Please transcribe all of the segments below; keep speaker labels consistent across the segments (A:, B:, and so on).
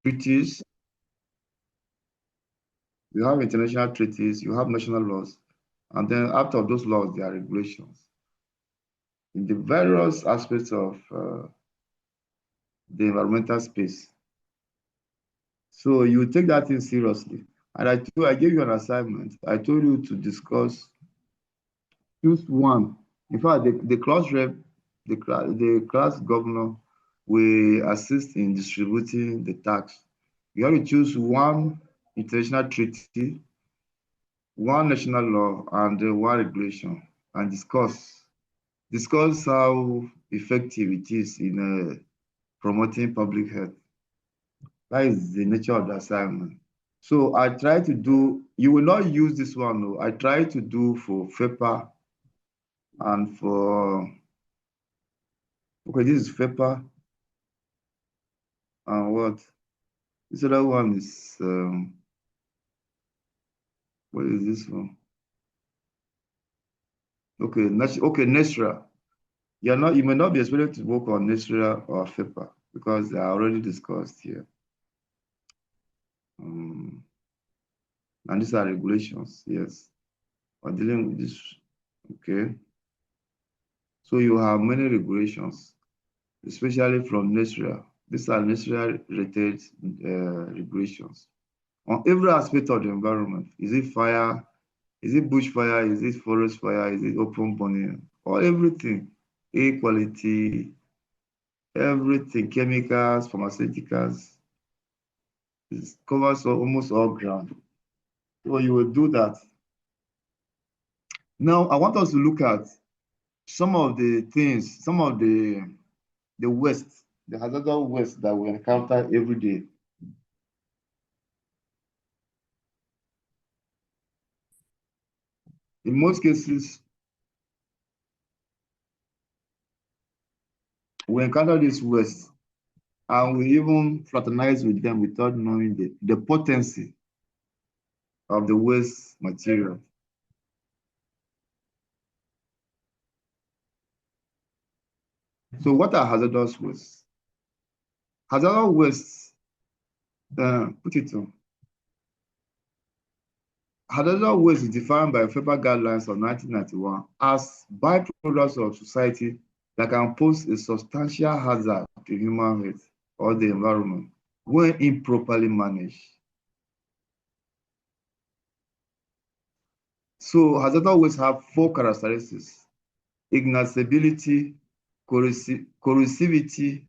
A: treaties, you have international treaties, you have national laws, and then after those laws, there are regulations. In the various aspects of the environmental space. So you take that thing seriously. And I gave you an assignment. I told you to discuss, choose one. In fact, the class rep, the class governor will assist in distributing the tax. You have to choose one international treaty, one national law, and one regulation, and discuss how effective it is in promoting public health. That is the nature of the assignment. So I try to do, you will not use this one, no. I try to do for FEPA and for, okay, this is FEPA. And what? This other one is, what is this one? Okay, okay, NESRA. You may not be expected to work on NESRA or FEPA because they are already discussed here. And these are regulations, yes. We're dealing with this, okay. So you have many regulations, especially from NESRA. These are NESRA-related regulations on every aspect of the environment. Is it fire? Is it bushfire? Is it forest fire? Is it open burning? Or everything, air quality, everything, chemicals, pharmaceuticals. It covers almost all ground. So you will do that. Now, I want us to look at some of the things, some of the waste, the hazardous waste that we encounter every day. In most cases, we encounter this waste and we even fraternize with them without knowing the potency of the waste material. So what are hazardous wastes? Hazardous wastes, put it on. Hazardous waste is defined by federal guidelines of 1991 as byproducts of society that can pose a substantial hazard to human health or the environment when improperly managed. So hazardous waste have 4 characteristics: ignitionability, corrosivity,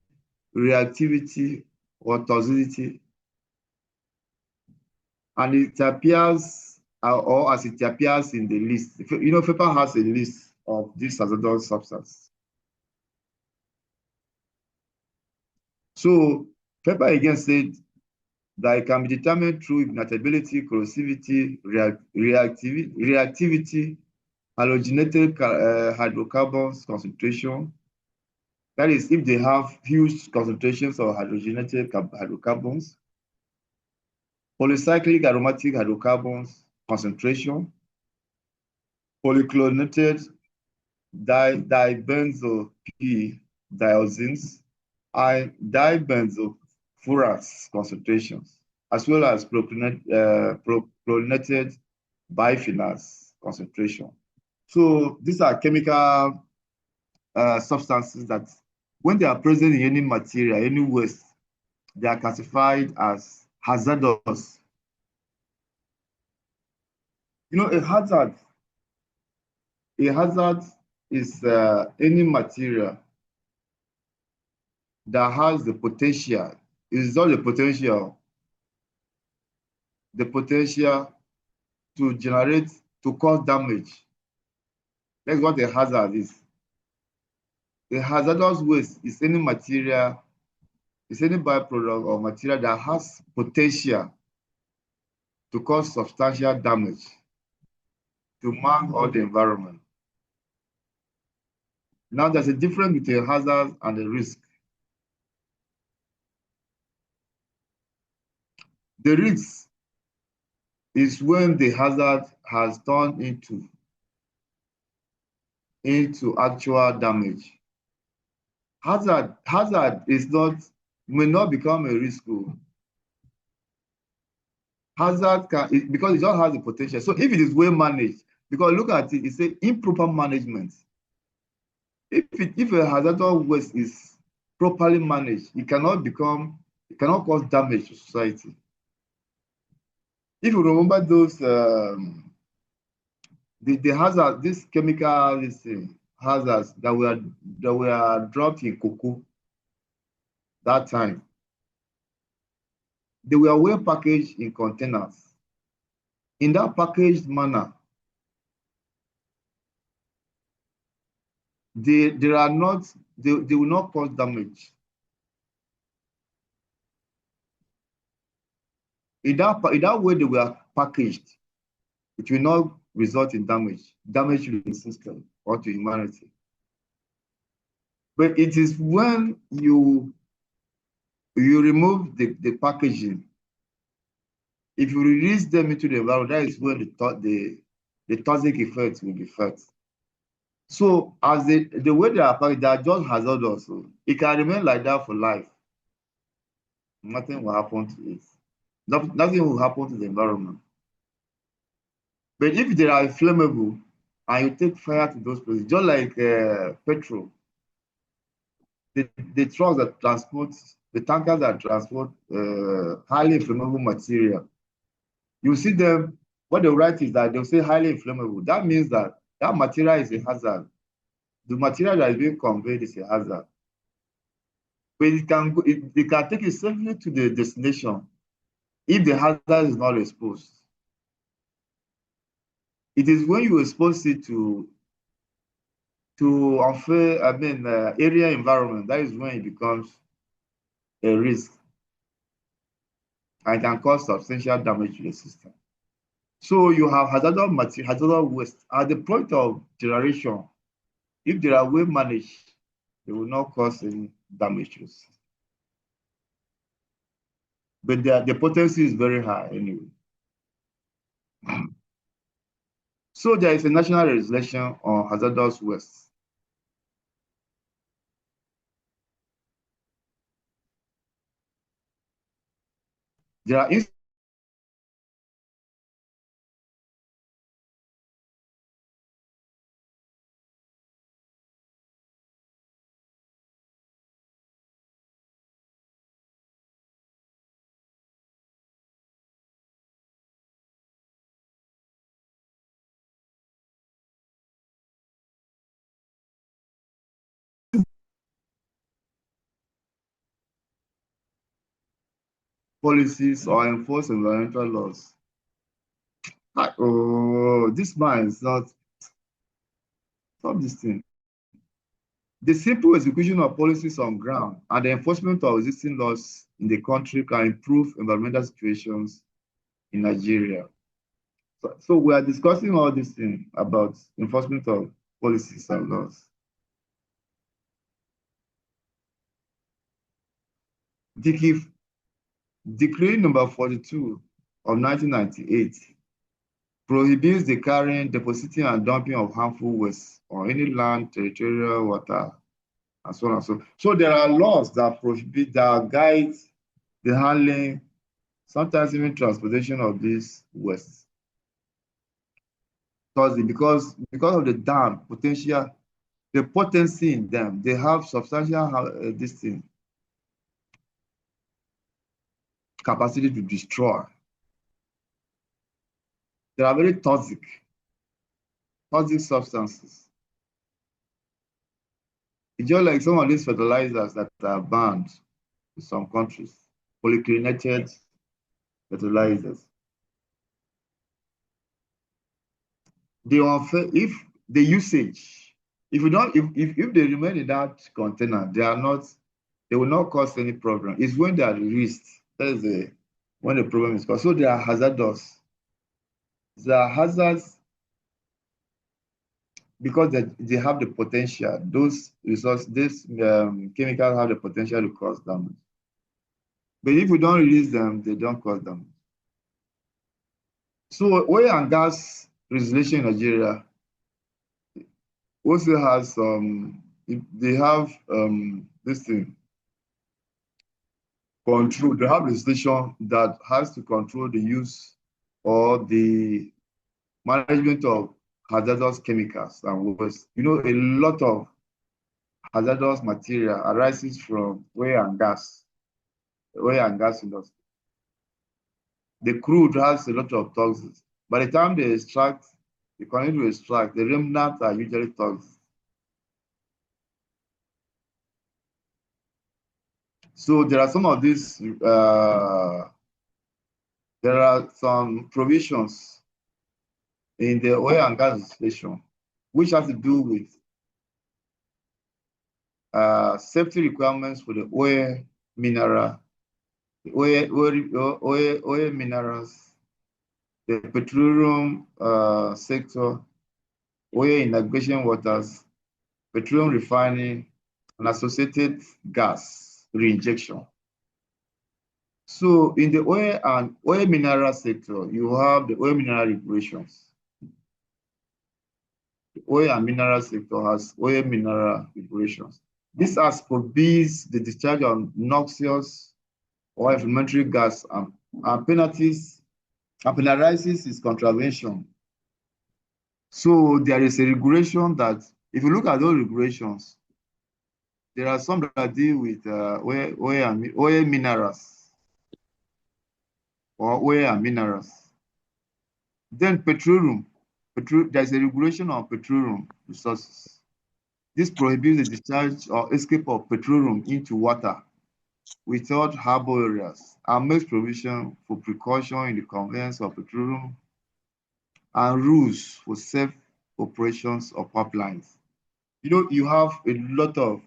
A: reactivity, or toxicity. And it appears, or as it appears in the list. You know, FEPA has a list of these hazardous substances. So FEPA again said that it can be determined through ignitability, corrosivity, reactivity, halogenated hydrocarbons concentration. That is, if they have huge concentrations of halogenated hydrocarbons, polycyclic aromatic hydrocarbons concentration, polychlorinated dibenzo P dioxins, and dibenzofurans concentrations, as well as prochlorinated biphenyls concentration. So these are chemical substances that, when they are present in any material, any waste, they are classified as hazardous. You know, a hazard is any material that has the potential, it's not the potential to generate, to cause damage. That's what a hazard is. A hazardous waste is any material, is any byproduct or material that has potential to cause substantial damage to man or the environment. Now, there's a difference between a hazard and a risk. The risk is when the hazard has turned into actual damage. Hazard is not, may not become a risk hazard because it just has the potential. So if it is well managed, because look at it, it's a improper management. If a hazardous waste is properly managed, it cannot cause damage to society. If you remember those the hazard, this chemical hazards that were dropped in cocoa that time, they were well packaged in containers. In that packaged manner, they will not cause damage. In that way they were packaged, it will not result in damage to the system or to humanity. But it is when you remove the packaging, if you release them into the environment, that is when the toxic effects will be felt. So as the way they are packaged, they are just hazardous. So it can remain like that for life. Nothing will happen to it. Nothing will happen to the environment. But if they are flammable and you take fire to those places, just like petrol, the trucks that transport, the tankers that transport highly inflammable material, you see them, what they write is that they'll say highly inflammable. That means that material is a hazard. The material that is being conveyed is a hazard. But it can take it safely to the destination if the hazard is not exposed. It is when you expose it to unfair, area environment, that is when it becomes a risk and can cause substantial damage to the system. So you have hazardous material, hazardous waste at the point of generation. If they are well managed, they will not cause any damage to the system. But the potency is very high anyway. So there is a national legislation on hazardous waste. There are policies or enforce environmental laws. Oh, this man is not. Stop this thing. The simple execution of policies on ground and the enforcement of existing laws in the country can improve environmental situations in Nigeria. So we are discussing all these things about enforcement of policies and laws. Decree number 42 of 1998 prohibits the carrying, depositing, and dumping of harmful waste on any land, territorial water, and so on and so on. So there are laws that prohibit, that guide the handling, sometimes even transportation of these wastes. Because of the dam potential, the potency in them, they have substantial this thing, capacity to destroy. They are very toxic substances. It's just like some of these fertilizers that are banned in some countries, polychlorinated fertilizers. If the usage, if they remain in that container, they will not cause any problem. It's when they are released, that is when the problem is caused. So they are hazardous. They are hazards because they have the potential. These chemicals have the potential to cause damage. But if we don't release them, they don't cause damage. So oil and gas regulation in Nigeria also has they have this thing. control. They have legislation that has to control the use or the management of hazardous chemicals and waste. You know, a lot of hazardous material arises from oil and gas industry. The crude has a lot of toxins. By the time they extract, they continue to extract, the remnants are usually toxic. So there are some of these, there are some provisions in the oil and gas legislation which has to do with safety requirements for the oil mineral, the oil minerals, the petroleum sector, oil integration waters, petroleum refining, and associated gas reinjection. So in the oil and oil mineral sector, you have the oil mineral regulations. The oil and mineral sector has oil mineral regulations. This has forbids the discharge of noxious or inflammatory gas and penalizes its contravention. So there is a regulation that, if you look at those regulations, there are some that deal with oil minerals or oil and minerals. Then petroleum, there's a regulation on petroleum resources. This prohibits the discharge or escape of petroleum into water without harbor areas and makes provision for precaution in the conveyance of petroleum and rules for safe operations of pipelines. You know, you have a lot of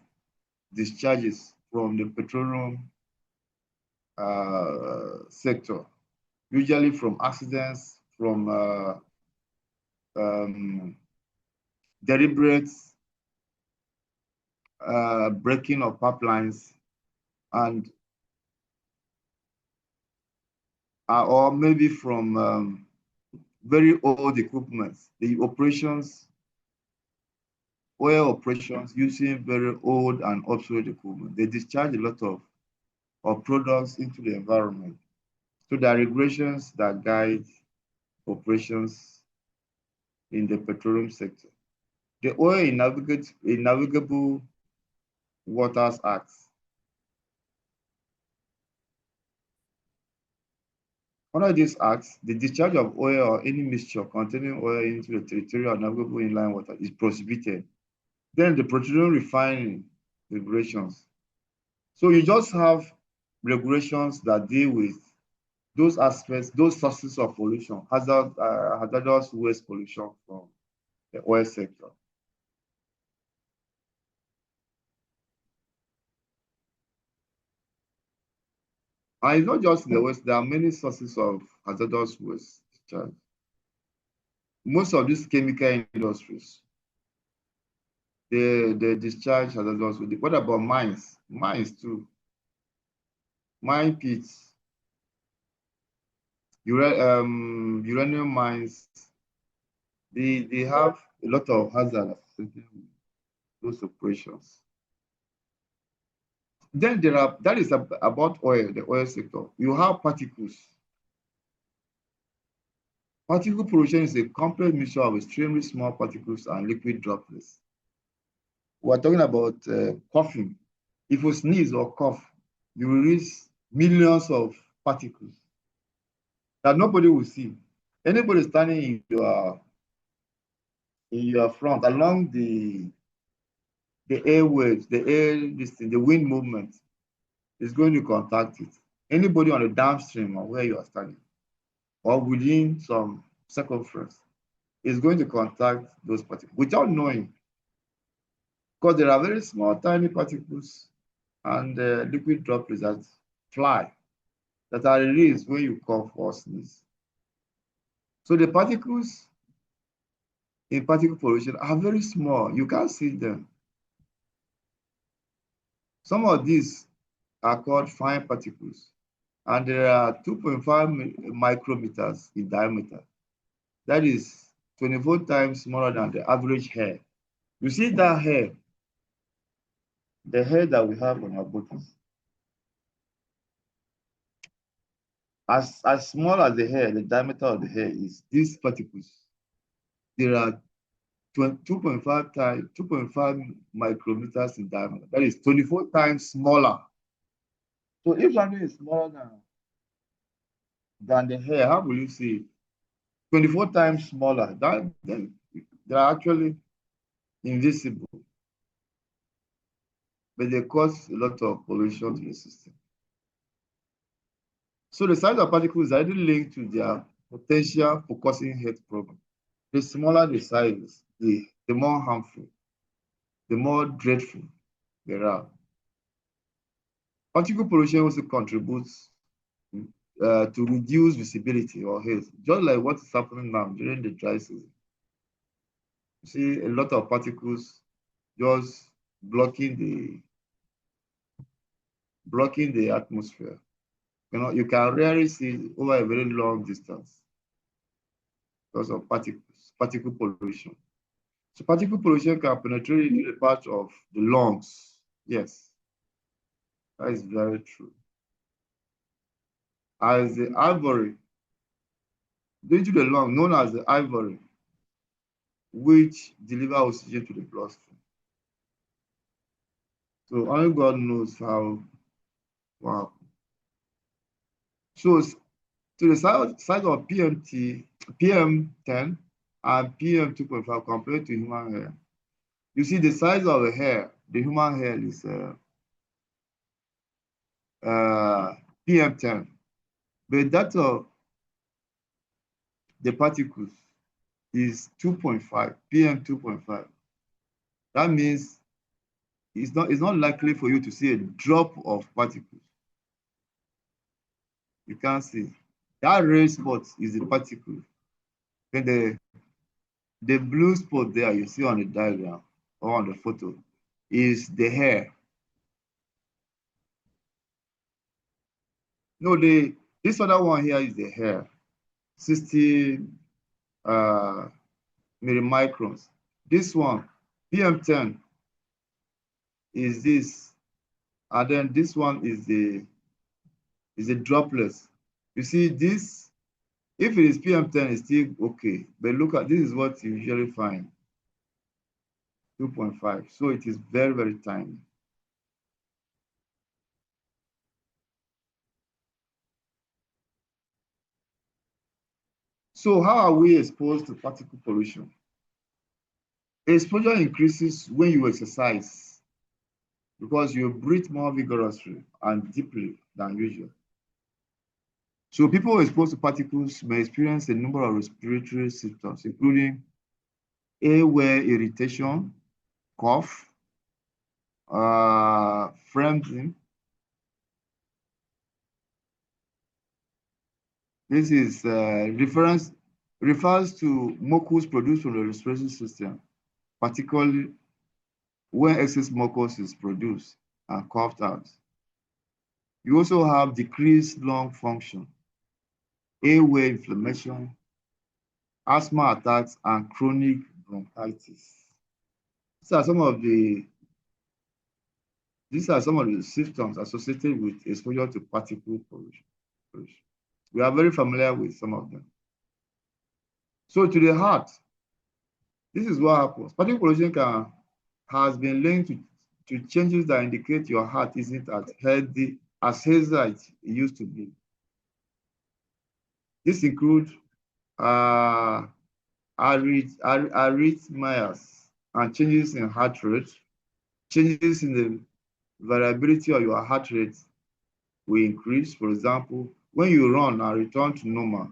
A: discharges from the petroleum sector, usually from accidents, from deliberate breaking of pipelines, and or maybe from very old equipment. The operations, oil operations using very old and obsolete equipment, they discharge a lot of products into the environment. So there are regulations that guide operations in the petroleum sector. The Oil in Navigable Waters Act. Under this act, the discharge of oil or any mixture containing oil into the territorial navigable inland water is prohibited. Then the petroleum refining regulations. So you just have regulations that deal with those aspects, those sources of pollution, hazardous waste pollution from the oil sector. And it's not just the waste, there are many sources of hazardous waste discharge. Most of these chemical industries, they discharge hazardous waste. What about mines? Mines too. Mine pits, uranium mines, they have a lot of hazards associated with those operations. Then that is about oil, the oil sector. You have particles. Particle pollution is a complex mixture of extremely small particles and liquid droplets. We're talking about coughing. If you sneeze or cough, you release millions of particles that nobody will see. Anybody standing in your front along the airwaves, the wind movement is going to contact it. Anybody on the downstream of where you are standing or within some circumference is going to contact those particles without knowing, because there are very small, tiny particles and liquid droplets that fly, that are released when you cough or sneeze. So the particles in particle pollution are very small. You can't see them. Some of these are called fine particles, and there are 2.5 micrometers in diameter. That is 24 times smaller than the average hair. You see that hair, the hair that we have on our bodies. As small as the hair, the diameter of the hair is, these particles, there are 2.5 times, 2.5 micrometers in diameter. That is 24 times smaller. So if something is smaller than the hair, how will you see it? 24 times smaller. Then they are actually invisible, but they cause a lot of pollution to the system. So the size of particles is directly linked to their potential for causing health problems. The smaller the size, the more harmful, the more dreadful they are. Particle pollution also contributes to reduce visibility or haze, just like what is happening now during the dry season. You see a lot of particles just blocking the atmosphere. You can rarely see over a very long distance because of particle pollution. So particle pollution can penetrate into the part of the lungs. Yes, that is very true. As the ivory, into the lung, known as the ivory, which deliver oxygen to the bloodstream. So only God knows how. Wow. So to the size of PM10 and PM2.5 compared to human hair, you see the size of the hair, the human hair is PM10, but that of the particles is 2.5, PM2.5. That means it's not likely for you to see a drop of particles. You can't see. That red spot is the particle. Then the blue spot there you see on the diagram or on the photo is the hair. No, this other one here is the hair, 60 millimicrons. This one, PM10, is this, and then this one is the droplets. You see this, if it is PM10, it's still okay, but look at this is what you usually find, 2.5. So it is very, very tiny. So how are we exposed to particle pollution? Exposure increases when you exercise because you breathe more vigorously and deeply than usual. So people exposed to particles may experience a number of respiratory symptoms, including airway irritation, cough, phlegm. This is refers to mucus produced from the respiratory system, particularly when excess mucus is produced and coughed out. You also have decreased lung function, airway inflammation, asthma attacks, and chronic bronchitis. These are some of the symptoms associated with exposure to particle pollution. We are very familiar with some of them. So to the heart, this is what happens. Particle pollution has been linked to changes that indicate your heart isn't as healthy as it used to be. This includes arrhythmias and changes in heart rate, changes in the variability of your heart rate will increase. For example, when you run and return to normal,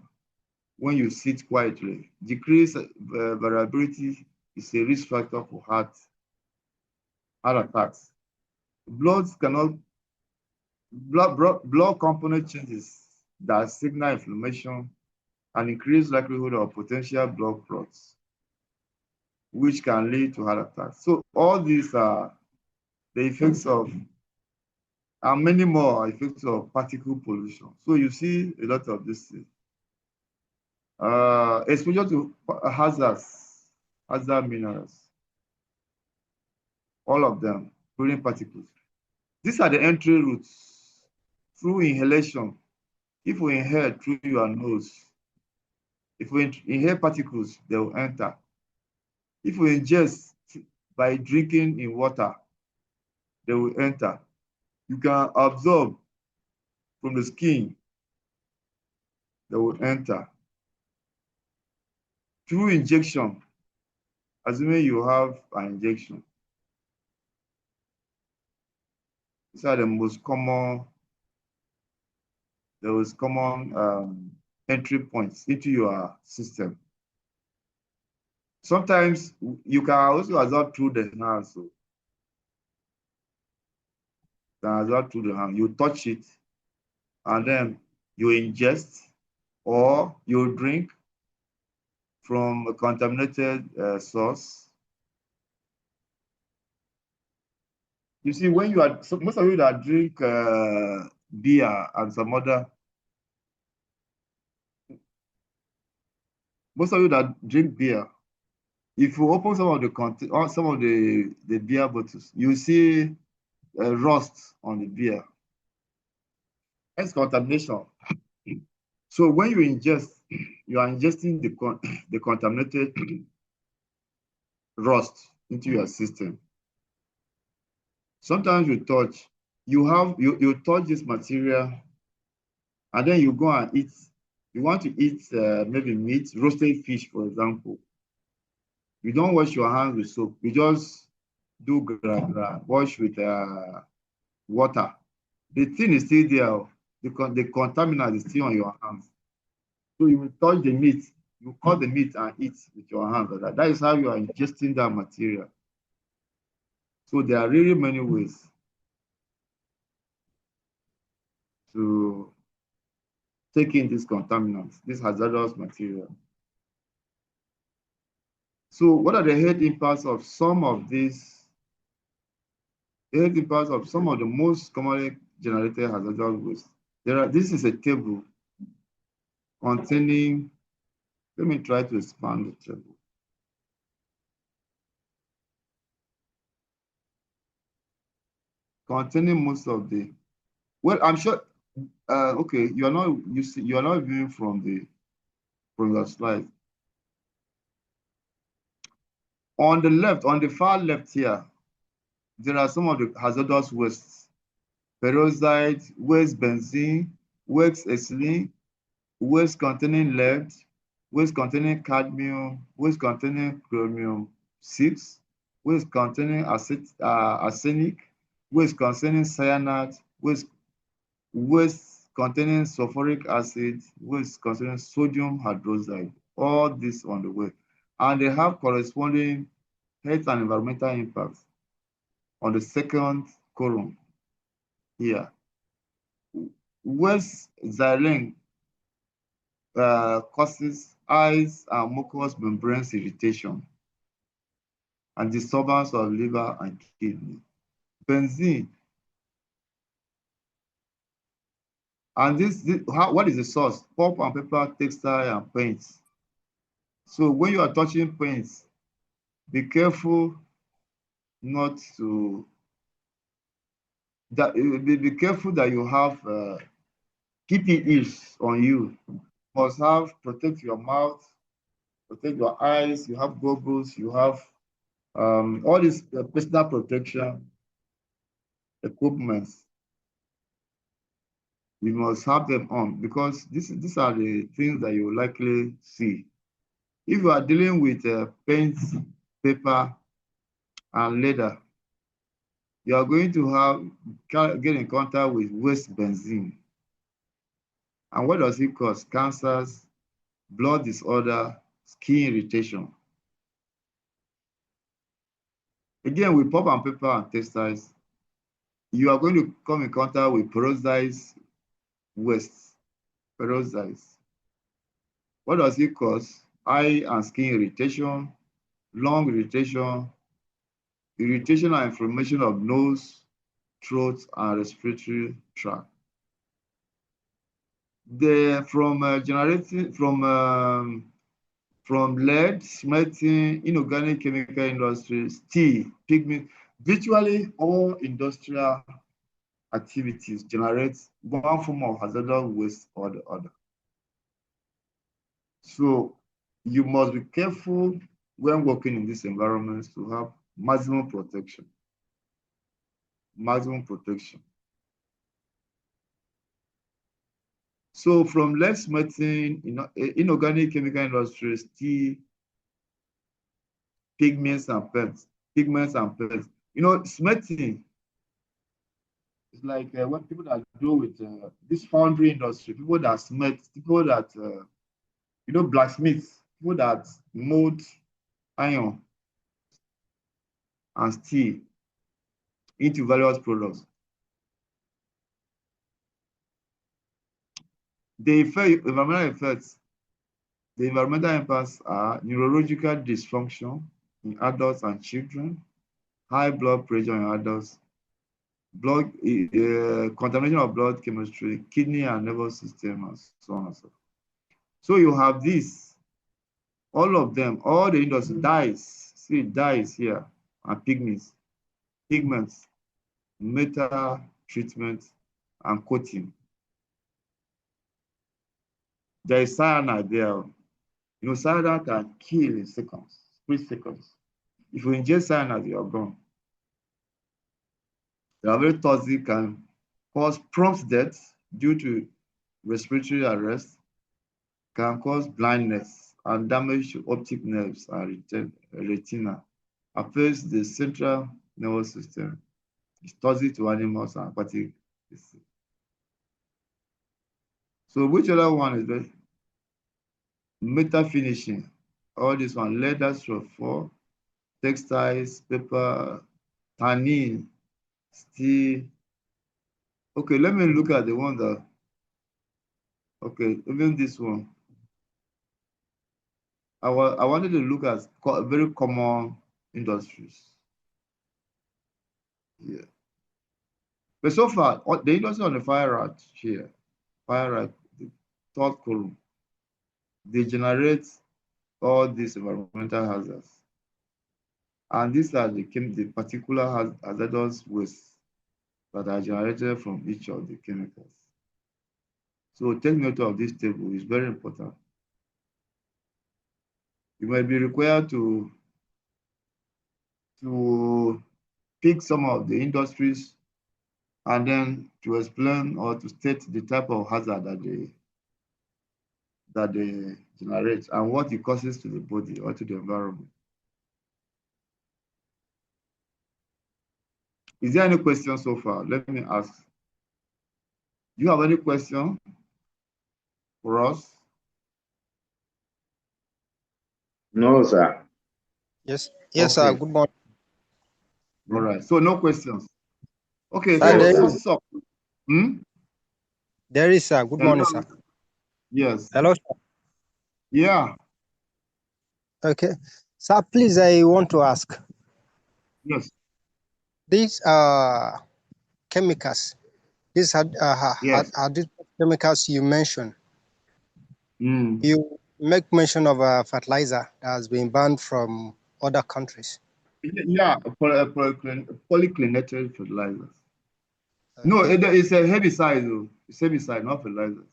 A: when you sit quietly, decreased variability is a risk factor for heart attacks. Blood component changes that signal inflammation and increase likelihood of potential blood clots, which can lead to heart attacks. So all these are the effects of, and many more effects of particle pollution. So you see a lot of this. Exposure to hazard minerals, all of them, including particles. These are the entry routes through inhalation If we inhale through your nose, if we inhale particles, they will enter. If we ingest by drinking in water, they will enter. You can absorb from the skin, they will enter. Through injection, assuming you have an injection, these are the most common, entry points into your system. Sometimes you can also absorb through the hand. So you can absorb through the hand. You touch it, and then you ingest or you drink from a contaminated source. You see, when you are, so most of you that drink beer and some other, most of you that drink beer, if you open some of the beer bottles, you see rust on the beer. That's contamination. So when you ingest, you are ingesting the contaminated rust into your system. Sometimes you touch, you touch this material, and then you go and eat. You want to eat maybe meat, roasted fish, for example. You don't wash your hands with soap. You just do wash with water. The thing is still there. The contaminant is still on your hands. So you will touch the meat, you cut the meat and eat with your hands. That is how you are ingesting that material. So there are really many ways to take in these contaminants, this hazardous material. So what are the health impacts of some of these? The health impacts of some of the most commonly generated hazardous waste. This is a table containing, let me try to expand the table. Containing most of the, well, I'm sure, okay, you are not viewing from your slide. On the left, on the far left here, there are some of the hazardous wastes: peroxide, waste benzene, waste ethylene, waste containing lead, waste containing cadmium, waste containing chromium 6, waste containing arsenic, waste containing cyanide, waste containing sulfuric acid, waste containing sodium hydroxide. All this on the way, and they have corresponding health and environmental impacts on the second column here. Waste xylene causes eyes and mucous membrane irritation and disturbance of liver and kidney. Benzene, and what is the source? Pulp and paper, textile, and paints. So when you are touching paints, be careful not to be careful that you have PPEs on you. You must protect your mouth, protect your eyes. You have goggles. You have all these personal protection equipment. You must have them on, because these are the things that you will likely see. If you are dealing with paint, paper, and leather, you are going to get in contact with waste benzene. And what does it cause? Cancers, blood disorder, skin irritation. Again, with pulp and paper and textiles, you are going to come in contact with peroxide waste. Peroxide. What does it cause? Eye and skin irritation, lung irritation, irritation and inflammation of nose, throat, and respiratory tract. From lead, smelting, inorganic chemical industry, steel, pigment, virtually all industrial activities generate one form of hazardous waste or the other. So you must be careful when working in these environments to have maximum protection. Maximum protection. So from lead smelting, inorganic chemical industry, steel, pigments and paints. Smelting is like what people that do with this foundry industry, people that smelt, people that, blacksmiths, people that mold iron and steel into various products. The environmental impacts are neurological dysfunction in adults and children, high blood pressure in adults, contamination of blood chemistry, kidney and nervous system, and so on and so forth. So you have this, all of them, all the industry dyes, see dyes here, and pigments, metal treatment, and coating. There is cyanide there. Cyanide can kill in seconds, split seconds. If you ingest cyanide, you are gone. They are very toxic, can cause prompt death due to respiratory arrest, can cause blindness and damage to optic nerves and retina, affects the central nervous system. It's toxic to animals and aquatic. So which other one is best? Metal finishing. All this one, leather, sulfur, textiles, paper, tannin, steel. Okay, let me look at the one that, okay, even this one. I wanted to look at very common industries. Yeah. But so far, the industry on the fire rat here, the third column, they generate all these environmental hazards. And these are the particular hazardous wastes that are generated from each of the chemicals. So take note of this table, it's very important. You might be required to pick some of the industries and then to explain or to state the type of hazard that they generate and what it causes to the body or to the environment. Is there any question so far? Let me ask. Do you have any question for us?
B: No, sir.
C: Yes,
A: Okay.
C: sir. Good morning.
A: All right. So no questions. Okay.
C: Sir,
A: So sources of.
C: There is, sir. Good morning, sir.
A: Yes.
C: Hello, sir.
A: Yeah.
C: Okay. Sir, please, I want to ask.
A: Yes.
C: These chemicals, these chemicals you mentioned, you make mention of a fertilizer that has been banned from other countries.
A: Yeah, polyclinated fertilizers.
C: Okay.
A: No, it's a herbicide, though. It's herbicide, not fertilizers.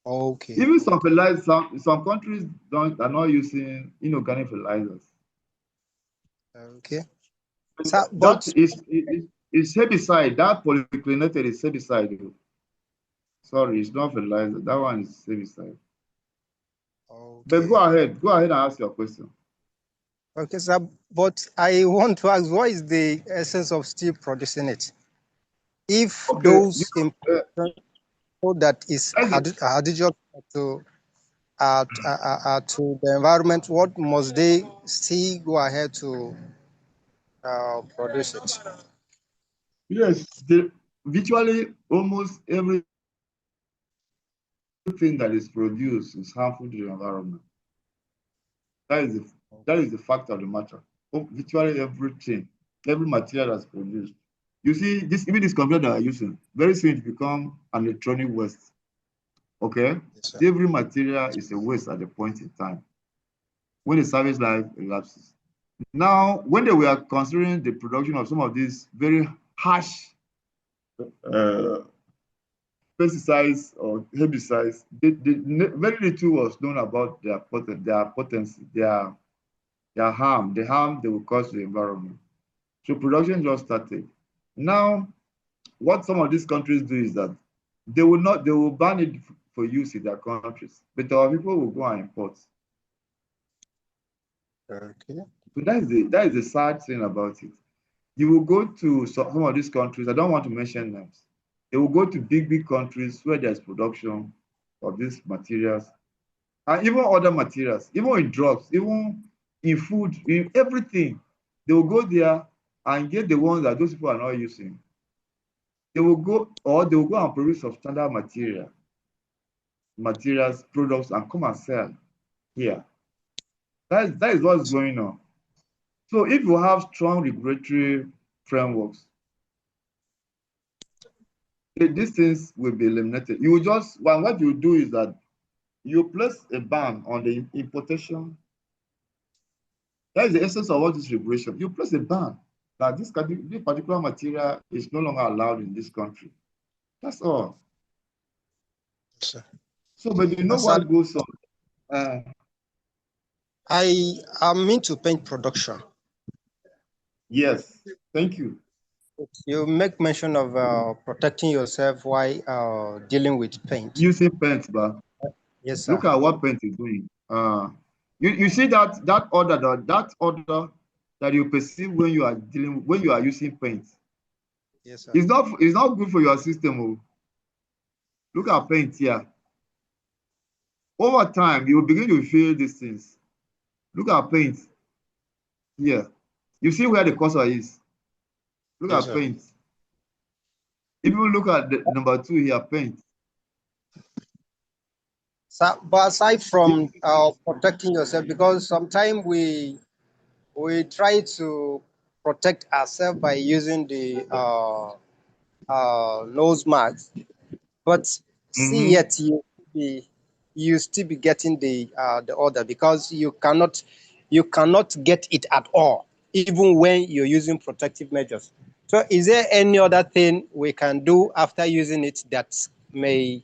C: Okay.
A: Even some fertilizers, some countries are not using inorganic fertilizers.
C: Okay. So, but
A: it's herbicide. That polyclinated is herbicide, though. Sorry, it's not fertilizer. That one is herbicide. Okay. But go ahead and ask your question.
C: Okay, sir. But I want to ask, what is the essence of still producing it? If those that is hazardous to the environment, what must they still go ahead to produce it?
A: Yes, virtually almost everything that is produced is harmful to the environment. That is the fact of the matter. Virtually everything, every material that's produced. You see, even this computer that I'm using, very soon it become an electronic waste. Okay? Yes, every material is a waste at a point in time when the service life elapses. Now, when we are considering the production of some of these very harsh pesticides or herbicides, very little was known about their potency, their harm, the harm they will cause to the environment. So production just started. Now, what some of these countries do is that they will ban it for use in their countries, but our people will go and import.
C: Okay.
A: So that is the sad thing about it. You will go to some of these countries, I don't want to mention names. They will go to big countries where there's production of these materials, and even other materials, even in drugs, even in food, in everything. They will go there and get the ones that those people are not using. They will go and produce substandard materials, products, and come and sell here. That is what's going on. So if you have strong regulatory frameworks, these things will be eliminated. You just, what you do is that you place a ban on the importation. That is the essence of all this regulation. You place a ban that this particular material is no longer allowed in this country. That's all.
C: Sir.
A: So, but you know what goes on?
C: I am into paint production.
A: Yes, thank you.
C: You make mention of protecting yourself while dealing with paint.
A: Using paint, but
C: yes, sir.
A: Look at what paint is doing. You see that order that you perceive when you are using paint.
C: Yes, sir.
A: It's not good for your system. Oh. Look at paint here. Over time, you will begin to feel these things. Look at paint here. You see where the cursor is. Look
C: yes,
A: at
C: sir.
A: paint. If you look at the number 2 here, paint.
C: So, but aside from protecting yourself, because sometimes we try to protect ourselves by using the nose mask, but see yet you still be getting the order because you cannot get it at all, even when you're using protective measures. So is there any other thing we can do after using it that may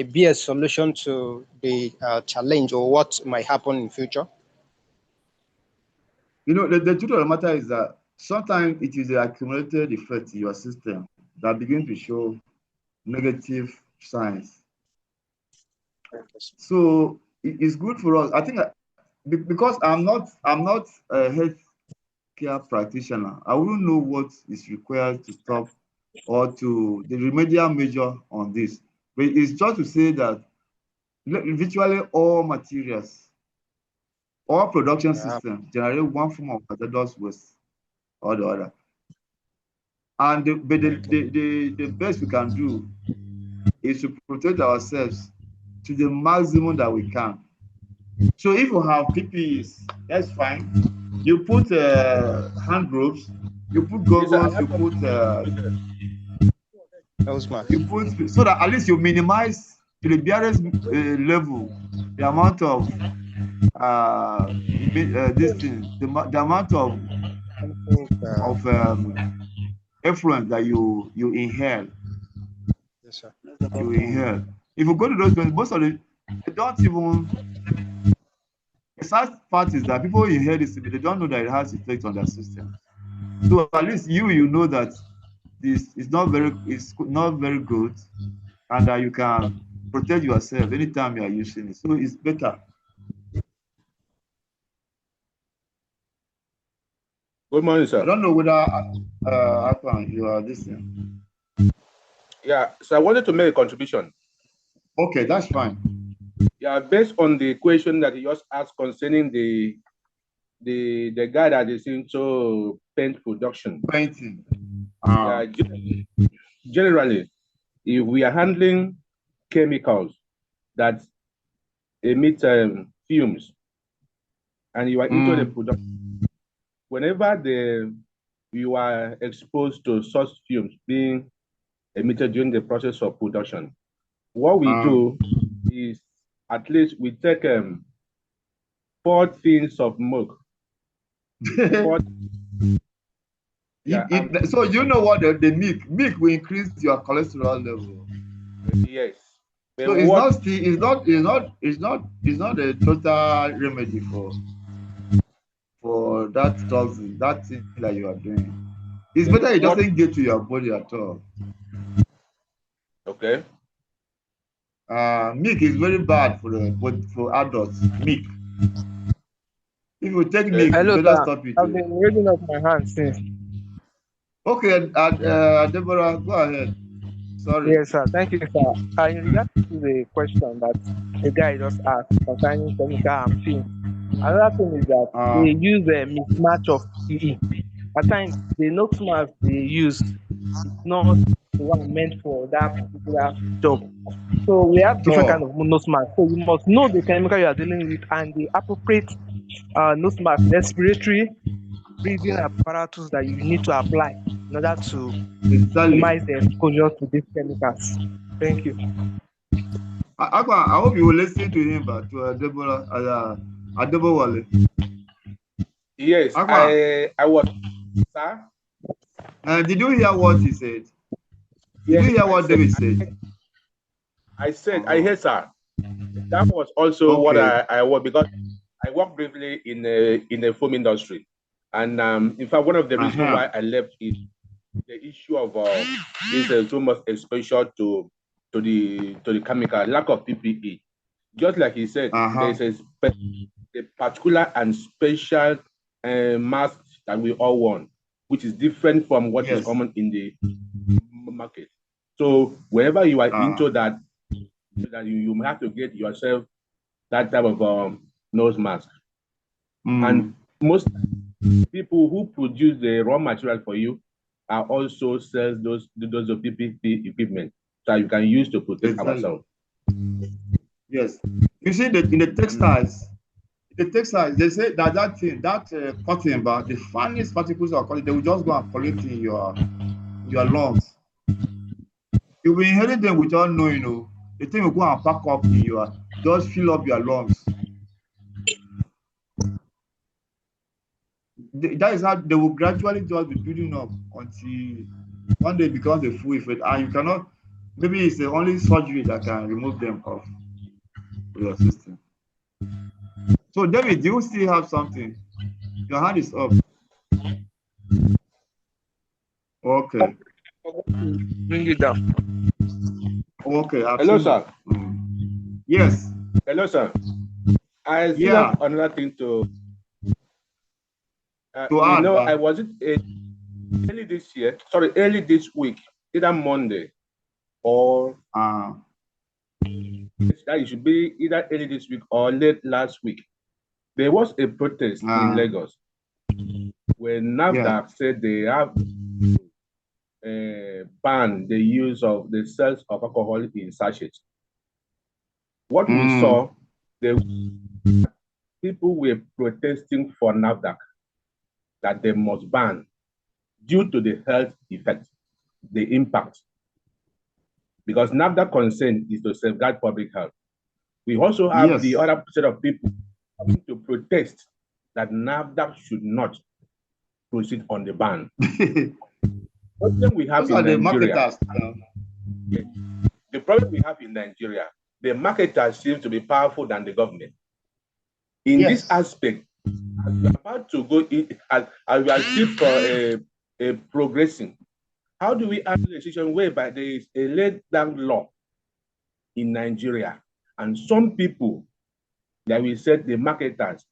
C: be a solution to the challenge or what might happen in future?
A: You know, the truth of the matter is that sometimes it is the accumulated effect in your system that begin to show negative signs. So it's good for us. I think because I'm not a health care practitioner, I wouldn't know what is required to stop or to the remedial measure on this. But it's just to say that virtually all materials, all production systems generate one form of hazardous waste or the other. And the best we can do is to protect ourselves to the maximum that we can. So if you have PPEs, that's fine. You put hand gloves, you put goggles, you put so that at least you minimize to the barest level the amount of this thing, the amount of effluent that you inhale.
C: Yes, sir.
A: You inhale. If you go to those places, most of they don't even. The sad part is that people inhale this, but they don't know that it has effect on their system. So at least you know that this is not very good, and that you can protect yourself anytime you are using it. So it's better.
B: Good morning, sir.
A: I don't know whether you are listening.
B: Yeah, so I wanted to make a contribution.
A: Okay, that's fine.
B: Yeah, based on the question that you just asked concerning the guy that is into paint production.
A: Painting.
B: Yeah, generally, if we are handling chemicals that emit fumes, and you are into the production, whenever you are exposed to such fumes being emitted during the process of production, what we do is at least we take 4 tins of smoke. Yeah,
A: So you know what the milk will increase your cholesterol level.
B: Yes.
A: So it's not a total remedy for that toxin, that thing that you are doing. It's better it doesn't get to your body at all.
B: Okay.
A: Milk is very bad for adults. Milk. If you take milk,
D: Hello,
A: you better
D: sir.
A: stop it.
D: I've been raising up my hand since.
A: Okay, Deborah, go ahead. Sorry.
D: Yes, sir. Thank you, sir. In regards to the question that the guy just asked concerning chemical and film, another thing is that they use a mismatch of PE. At times, the nose mask they use is not the one meant for that particular job. So we have different kind of nose mask. So you must know the chemical you are dealing with and the appropriate nose mask, respiratory breathing apparatus that you need to apply in order to minimize the exposure to these chemicals. Thank you.
A: I hope you will listen to him, but to Deborah, Adebowale.
B: Yes, I was, sir.
A: Did you hear what he said? Did you hear what David said?
B: I said, I heard, sir. That was also what I was, because I work briefly in the film industry, and in fact, one of the reasons why I left is the issue of this too much exposure to the chemical, lack of PPE. Just like he said, there's a particular and special mask that we all want, which is different from what is common in the market. So wherever you are into that you have to get yourself that type of nose mask. And most people who produce the raw material for you are also sells those PPE equipment that you can use to protect ourselves.
A: Yes, you see that in the textiles, they say that thing, cotton, about the finest particles of cotton, they will just go and collect in your lungs. You will inhale them without knowing. The thing will go and pack up in just fill up your lungs. That is how they will gradually just be building up until one day it becomes a full effect, and you cannot. Maybe it's the only surgery that can remove them off your system. So, David, do you still have something? Your hand is up. Okay.
D: Bring it down.
A: Okay.
B: Hello, sir.
A: Yes.
B: Hello, sir. I still have another thing to add. I wasn't early this year. Sorry, early this week, either Monday or that it should be either early this week or late last week. There was a protest in Lagos where NAFDAC said they have banned the use of the sales of alcohol in sachets. What we saw, people were protesting for NAFDAC that they must ban due to the health effect, the impact. Because NAFDAC concern is to safeguard public health. We also have the other set of people coming to protest that NAFDAC should not proceed on the ban. What we have in Nigeria, the problem we have in Nigeria, the marketers seem to be powerful than the government. In this aspect, as we are about to go in, as we are still progressing, how do we have a decision whereby there is a laid down law in Nigeria, and some people that we said the marketers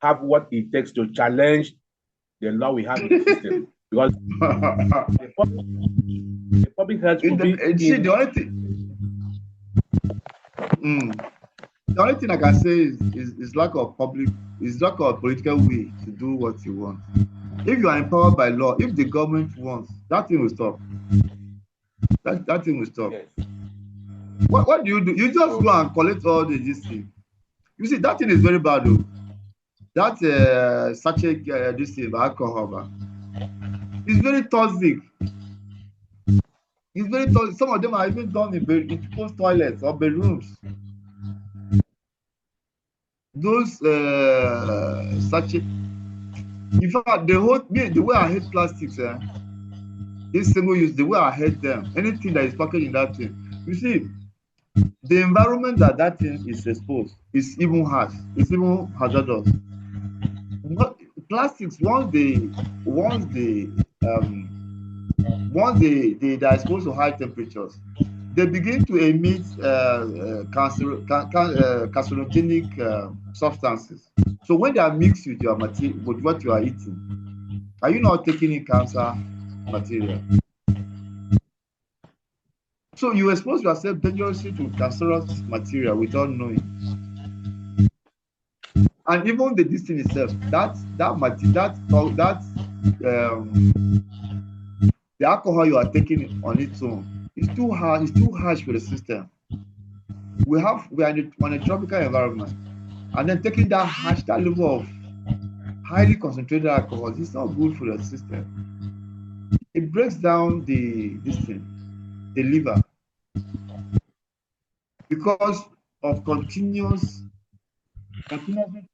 B: have what it takes to challenge the law we have in the system? Because the public health will be
A: the only thing I can say is lack of political will to do what you want. If you are empowered by law, if the government wants, that thing will stop. That thing will stop. Yes. What do? You just go and collect all this thing. You see, that thing is very bad though. That sachet this thing, alcohol, it's very toxic. It's very toxic. Some of them are even done in people's toilets or bedrooms. Those sachet, In fact, the way I hate plastics, this single use, the way I hate them, anything that is packaged in that thing. You see, the environment that thing is exposed is even harsh. It's even hazardous. Plastics, once they are exposed to high temperatures, they begin to emit carcinogenic substances. So when they are mixed with your material, with what you are eating, are you not taking in cancer material? So you expose yourself dangerously to cancerous material without knowing. And even the distance itself, the alcohol you are taking on its own is too hard. It's too harsh for the system. We are in a tropical environment, and then taking that level of highly concentrated alcohol is not good for the system. It breaks down the liver, because of continuously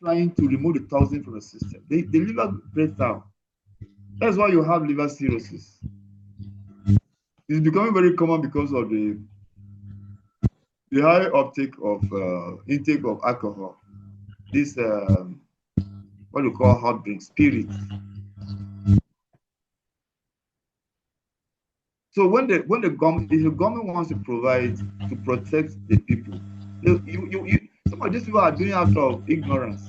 A: trying to remove the toxin from the system. The liver breaks down. That's why you have liver cirrhosis. It's becoming very common because of the high uptake of intake of alcohol. This what we call hot drinks, spirits. So if the government wants to provide to protect the people, some of these people are doing it out of ignorance.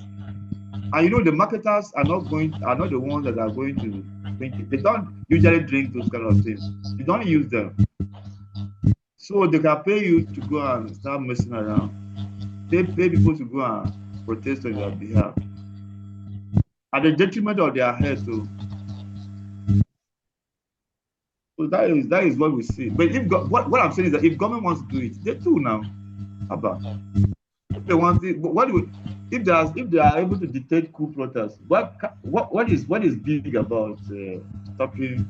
A: And the marketers are not the ones that are going to drink it. They don't usually drink those kind of things. You don't use them. So they can pay you to go and start messing around. They pay people to go and protest on their behalf at the detriment of their health too. So that is what we see. But if what I'm saying is that if government wants to do it, they do now. How about if they want it? If they are able to dictate coup protests, what is big about stopping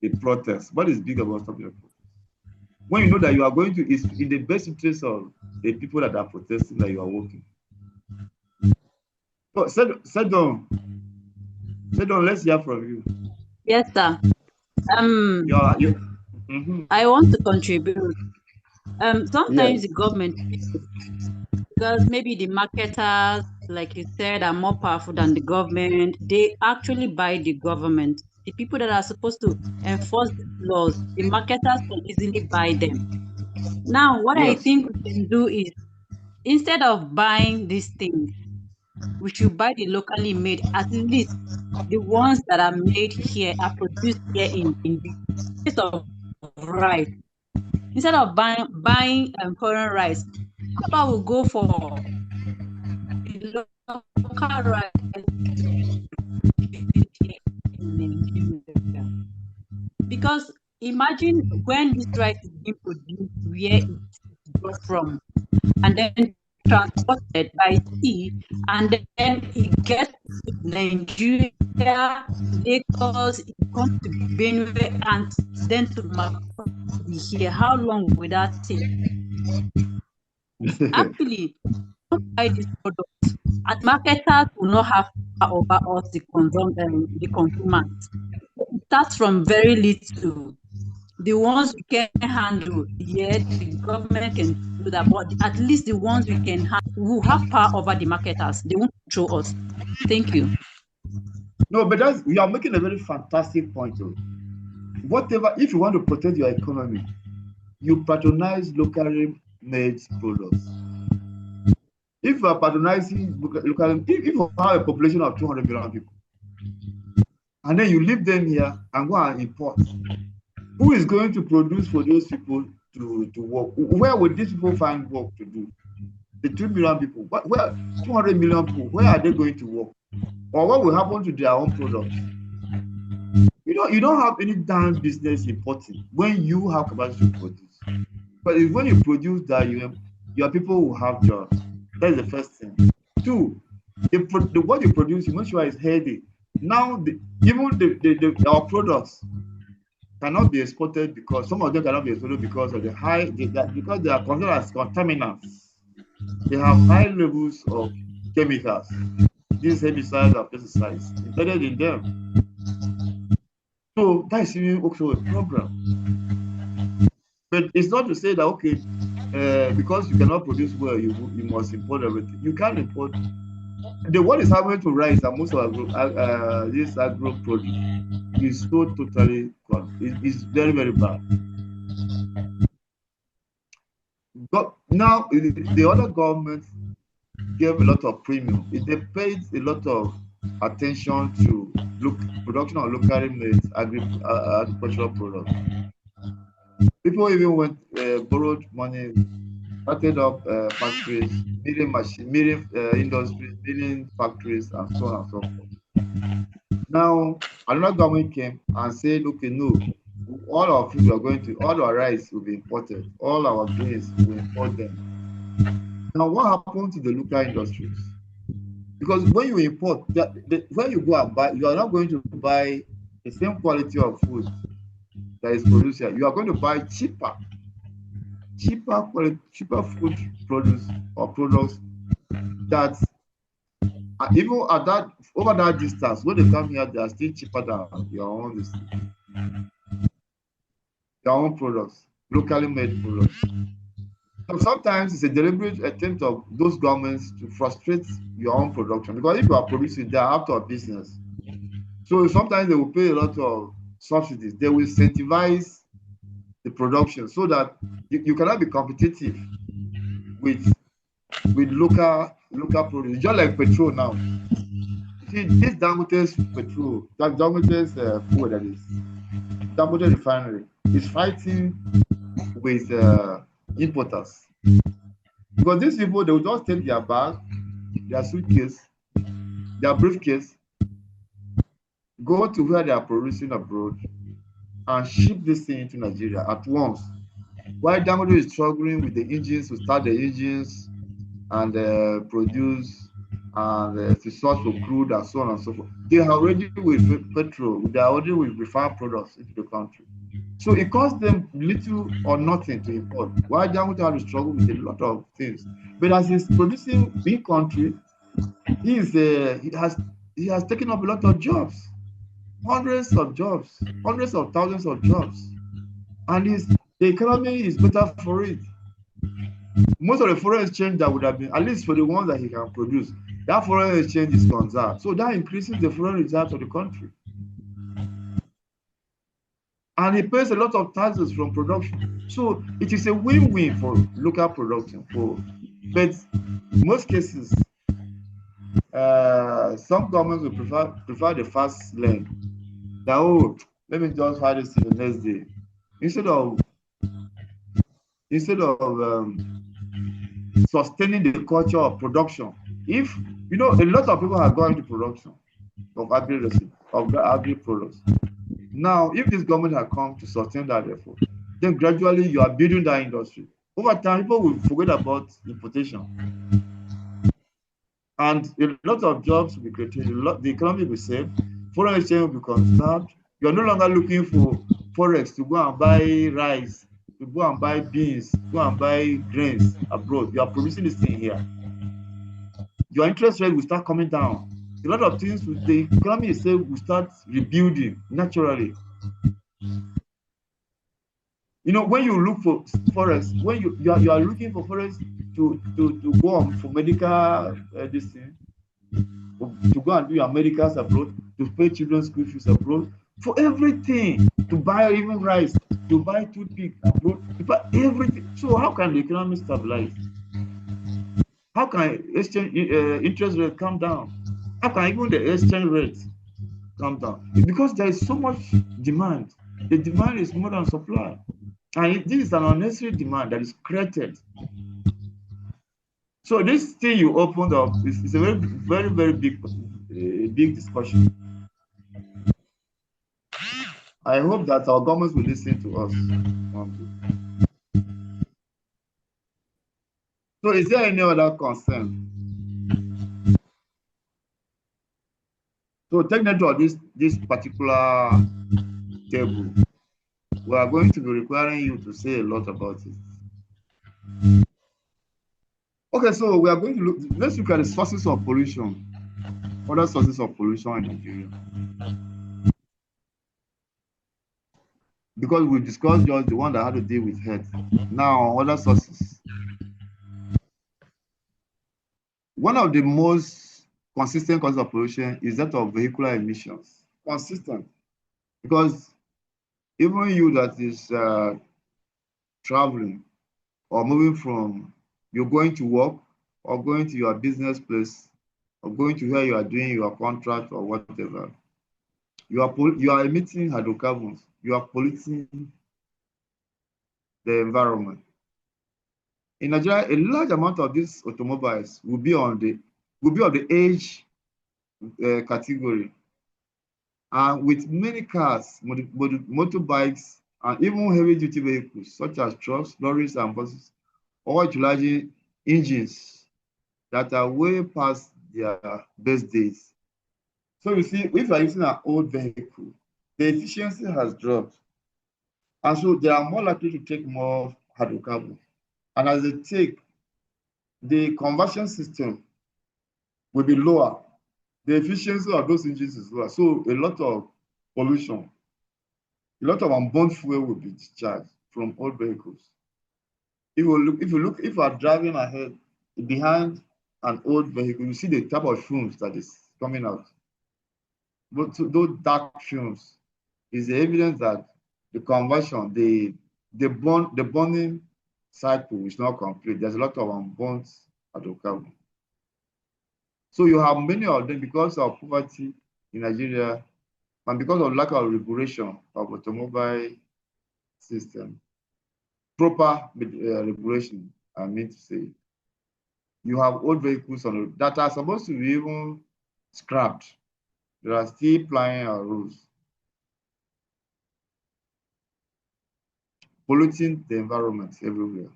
A: the protest? What is big about stopping the protest? When you know that you are going to, it's in the best interest of the people that are protesting that you are working. So, sit down. Let's hear from you.
E: Yes, sir. I want to contribute. Sometimes the government, because maybe the marketers, like you said, are more powerful than the government. They actually buy the government. The people that are supposed to enforce the laws, the marketers can easily buy them. Now, what I think we can do is, instead of buying these things, we should buy the locally made, at least the ones that are made here, are produced here in the case of rice. Instead of buying foreign rice, how about we go for the local rice in Nigeria? Because imagine when this rice is being produced, where it's brought from, and then transported by sea, and then it gets to Nigeria, Lagos, it comes to Benue, and then to Makurdi here. How long will that take? Actually, don't buy this product. At marketers will not have power over us, the consumers. It starts from very little. The ones we can handle, yeah, the government can do that, but at least the ones we can handle, who have power over the marketers, they won't control us. Thank you.
A: No, but you are making a very fantastic point, though. If you want to protect your economy, you patronize locally made products. If you are patronizing locally, if you have a population of 200 million people, and then you leave them here and go and import, who is going to produce for those people to work? Where would these people find work to do? The 2 million people, where 200 million people, where are they going to work? Or what will happen to their own products? You don't have any damn business importing when you have capacity to produce. But when you produce that, your people will have jobs. That's the first thing. Two, what you produce, you make sure it's healthy. Now, our products cannot be exported, because some of them cannot be exported because of because they are considered as contaminants. They have high levels of chemicals. these herbicides and pesticides embedded in them. So that is even also a problem. But it's not to say that, okay, because you cannot produce well, you must import everything. You can't import. What is happening to rice and most of this agro produce is so totally gone. It's very, very bad. But now the other governments gave a lot of premium. They paid a lot of attention to production of locally made agricultural products. People even borrowed money, started up factories, milling industries, milling factories, and so on and so forth. Now, another government came and said, okay, no, all our food all our rice will be imported, all our grains will import them. Now, what happened to the local industries? Because when you import, when you go and buy, you are not going to buy the same quality of food that is produced here. You are going to buy cheaper food produce or products that even at that over that distance, when they come here, they are still cheaper than your own products, locally made products. So sometimes it's a deliberate attempt of those governments to frustrate your own production, because if you are producing, they are out of business. So sometimes they will pay a lot of subsidies. They will incentivize the production so that you cannot be competitive with local produce. Just like petrol now. See, this Dangote's petrol, that Dangote's fuel, that is Dangote refinery, is fighting with importers, because these people, they will just take their bag, their suitcase, their briefcase, go to where they are producing abroad and ship this thing into Nigeria at once. While Dangote is struggling with the engines, to start the engines and produce and to source for crude and so on and so forth. They are already with petrol, they are already with refined products into the country. So it costs them little or nothing to import. While Dangote has to struggle with a lot of things. But as he's producing big country, he has taken up a lot of jobs, hundreds of thousands of jobs. And the economy is better for it. Most of the foreign exchange that would have been, at least for the ones that he can produce, that foreign exchange is conserved. So that increases the foreign reserves of the country. And he pays a lot of taxes from production. So it is a win-win for local production. But in most cases, some governments will prefer the fast lane. That, oh, let me just have this the next day. Instead of sustaining the culture of production. If a lot of people have gone into production of agri products. Now, if this government had come to sustain that effort, then gradually you are building that industry. Over time, people will forget about importation. And a lot of jobs will be created, the economy will be saved, foreign exchange will be conserved. You are no longer looking for forex to go and buy rice, to go and buy beans, to go and buy grains abroad. You are producing this thing here. Your interest rate will start coming down. A lot of things, the economy itself will start rebuilding naturally. When you look for forex, when you are looking for forex to go on for medical this thing, to go and do your medicals abroad, to pay children's school fees abroad, for everything, to buy even rice, to buy toothpick abroad, to buy everything. So how can the economy stabilize? How can interest rate come down? How can even the exchange rate come down? Because there is so much demand. The demand is more than supply. And this is an unnecessary demand that is created. So this thing you opened up is a very, very, very big discussion. I hope that our governments will listen to us. So is there any other concern? So take note of this particular table. We are going to be requiring you to say a lot about it. Okay, so we are going to let's look at the sources of pollution. other sources of pollution in Nigeria. Because we discussed just the one that had to deal with health. Now, other sources. One of the most consistent causes of pollution is that of vehicular emissions. Consistent. Because even you that is traveling or moving from, you're going to work or going to your business place or going to where you are doing your contract or whatever, you are emitting hydrocarbons. You are polluting the environment. In Nigeria, a large amount of these automobiles will be of the age category, and with many cars, motorbikes, and even heavy-duty vehicles such as trucks, lorries, and buses, all utilizing engines that are way past their best days. So you see, if you are using an old vehicle, the efficiency has dropped, and so they are more likely to take more hydrocarbons. And as they take, the conversion system will be lower. The efficiency of those engines is lower. So a lot of pollution, a lot of unburned fuel will be discharged from old vehicles. If you are driving ahead behind an old vehicle, you see the type of fumes that is coming out. But those dark fumes is the evidence that the conversion, the burning cycle is not complete. There's a lot of unburned hydrocarbon. So you have many of them because of poverty in Nigeria and because of lack of regulation of automobile system. Proper regulation, I mean to say. You have old vehicles that are supposed to be even scrapped. They are still plying our rules, polluting the environment everywhere.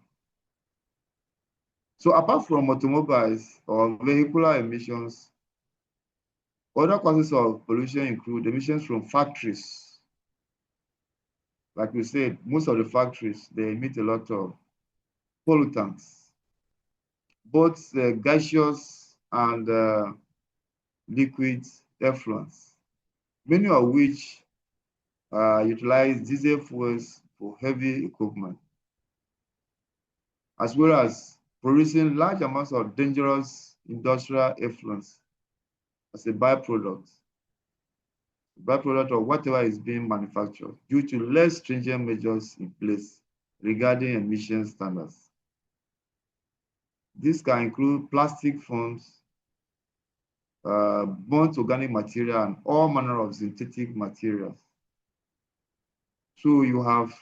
A: So apart from automobiles or vehicular emissions, other causes of pollution include emissions from factories. Like we said, most of the factories, they emit a lot of pollutants, both gaseous and liquid effluents, many of which utilize diesel fuels for heavy equipment, as well as producing large amounts of dangerous industrial effluents as a byproduct of whatever is being manufactured due to less stringent measures in place regarding emission standards. This can include plastic foams, burnt organic material, and all manner of synthetic materials. So you have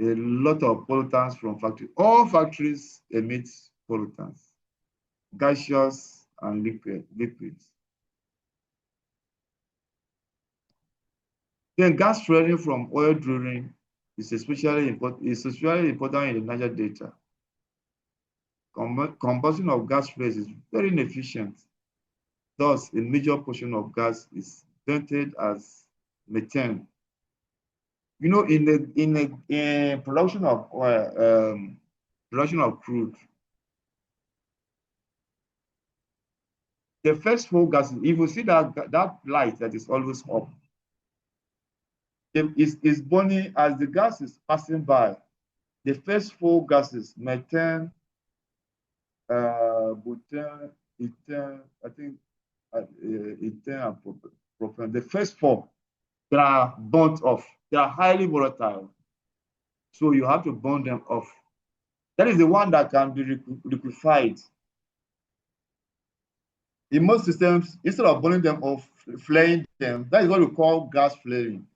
A: a lot of pollutants from factories. All factories emit pollutants, gaseous and liquids. Then gas flaring from oil drilling is especially important in the Niger Delta. Combustion of gas flares is very inefficient. Thus, a major portion of gas is vented as methane. You know, in the production of oil, production of crude, the first four gases, if you see that light that is always up, is burning as the gas is passing by. The first four gases, methane, butane, ethane, I think ethane and propane, the first four, they are burnt off. They are highly volatile. So you have to burn them off. That is the one that can be liquefied. In most systems, instead of burning them off, flaring them, that is what we call gas flaring.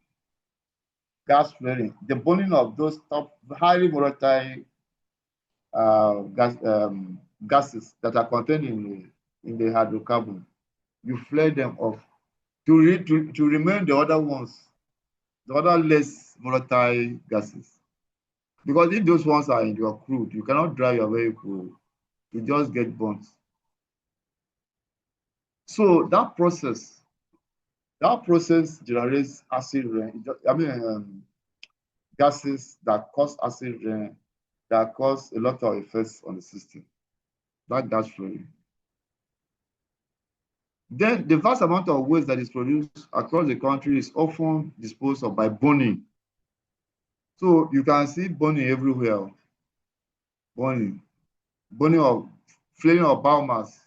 A: Gas flaring, the burning of those highly volatile gases that are contained in the hydrocarbon. You flare them off to remain the other ones, the other less volatile gases. Because if those ones are in your crude, you cannot drive your vehicle, you just get burnt. So that process generates acid rain. Gases that cause acid rain, that cause a lot of effects on the system. That gas flowing. Then the vast amount of waste that is produced across the country is often disposed of by burning. So you can see burning everywhere. Burning of flaring of biomass.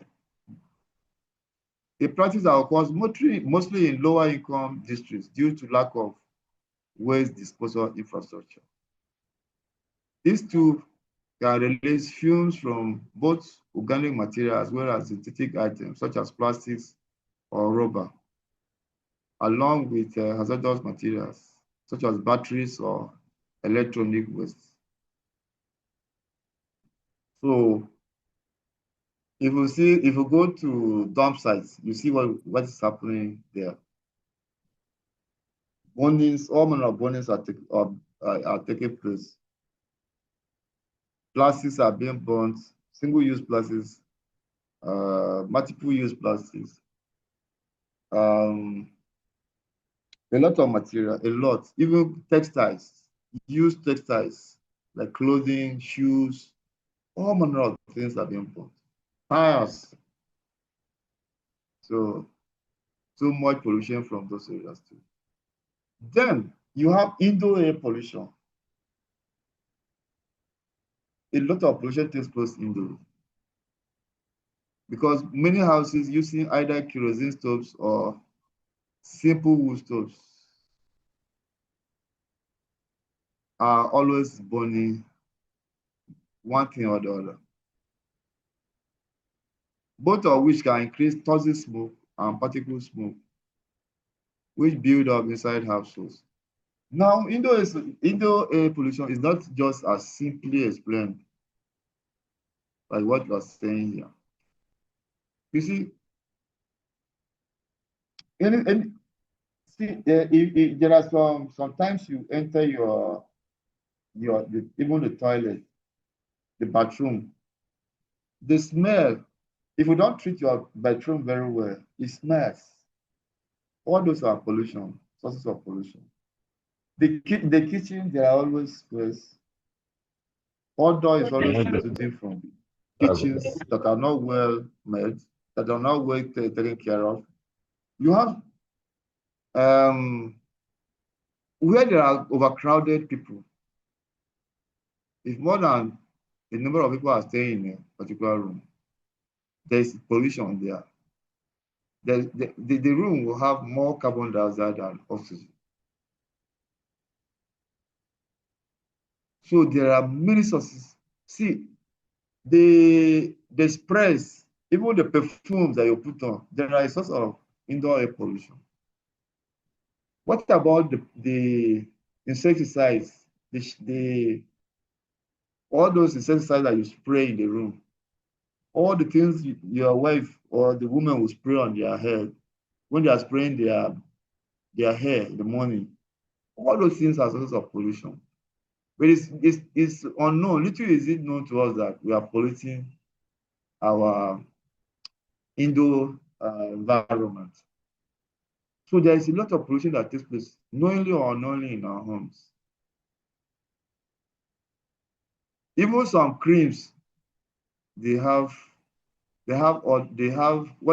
A: A practice that occurs mostly in lower income districts due to lack of waste disposal infrastructure. These two can release fumes from both organic material as well as synthetic items such as plastics or rubber, along with hazardous materials such as batteries or electronic waste. So if you go to dump sites, you see what is happening there. Burnings, all manner of burnings are taking place. Plastics are being burnt, single-use plastics, multiple-use plastics. A lot of material, even textiles, used textiles like clothing, shoes, all manner of things are being burnt. Tires. So much pollution from those areas too. Then you have indoor air pollution. A lot of pollution takes place indoors because many houses using either kerosene stoves or simple wood stoves are always burning one thing or the other, both of which can increase toxic smoke and particle smoke, which build up inside households. Now, indoor air pollution is not just as simply explained by what you are saying here. You see, there are sometimes you enter even the toilet, the bathroom, the smell. If you don't treat your bathroom very well, it smells. All those are pollution, sources of pollution. The kitchen, there are always smells. Odor is always resulting from kitchens that are not well made, that are not well taken care of. You have where there are overcrowded people. If more than a number of people are staying in a particular room, there's pollution there. The room will have more carbon dioxide than oxygen. So there are many sources. See, the sprays, even the perfumes that you put on, there are a source of indoor air pollution. What about the insecticides, all those insecticides that you spray in the room? All the things your wife or the woman will spray on their head when they are spraying their hair in the morning. All those things are sources of pollution. But it's unknown. Little is it known to us that we are polluting our indoor environment. So there is a lot of pollution that takes place knowingly or unknowingly in our homes. Even some creams, they have what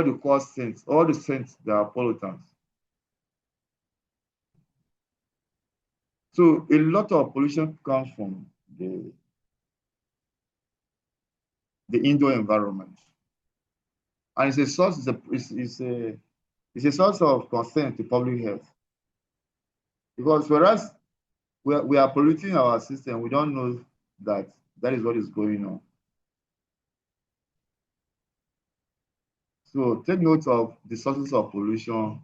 A: you call scents. All the scents, they are pollutants. So a lot of pollution comes from the indoor environment, and it's a source. It's a source of concern to public health, because whereas we are polluting our system, we don't know that is what is going on. So take note of the sources of pollution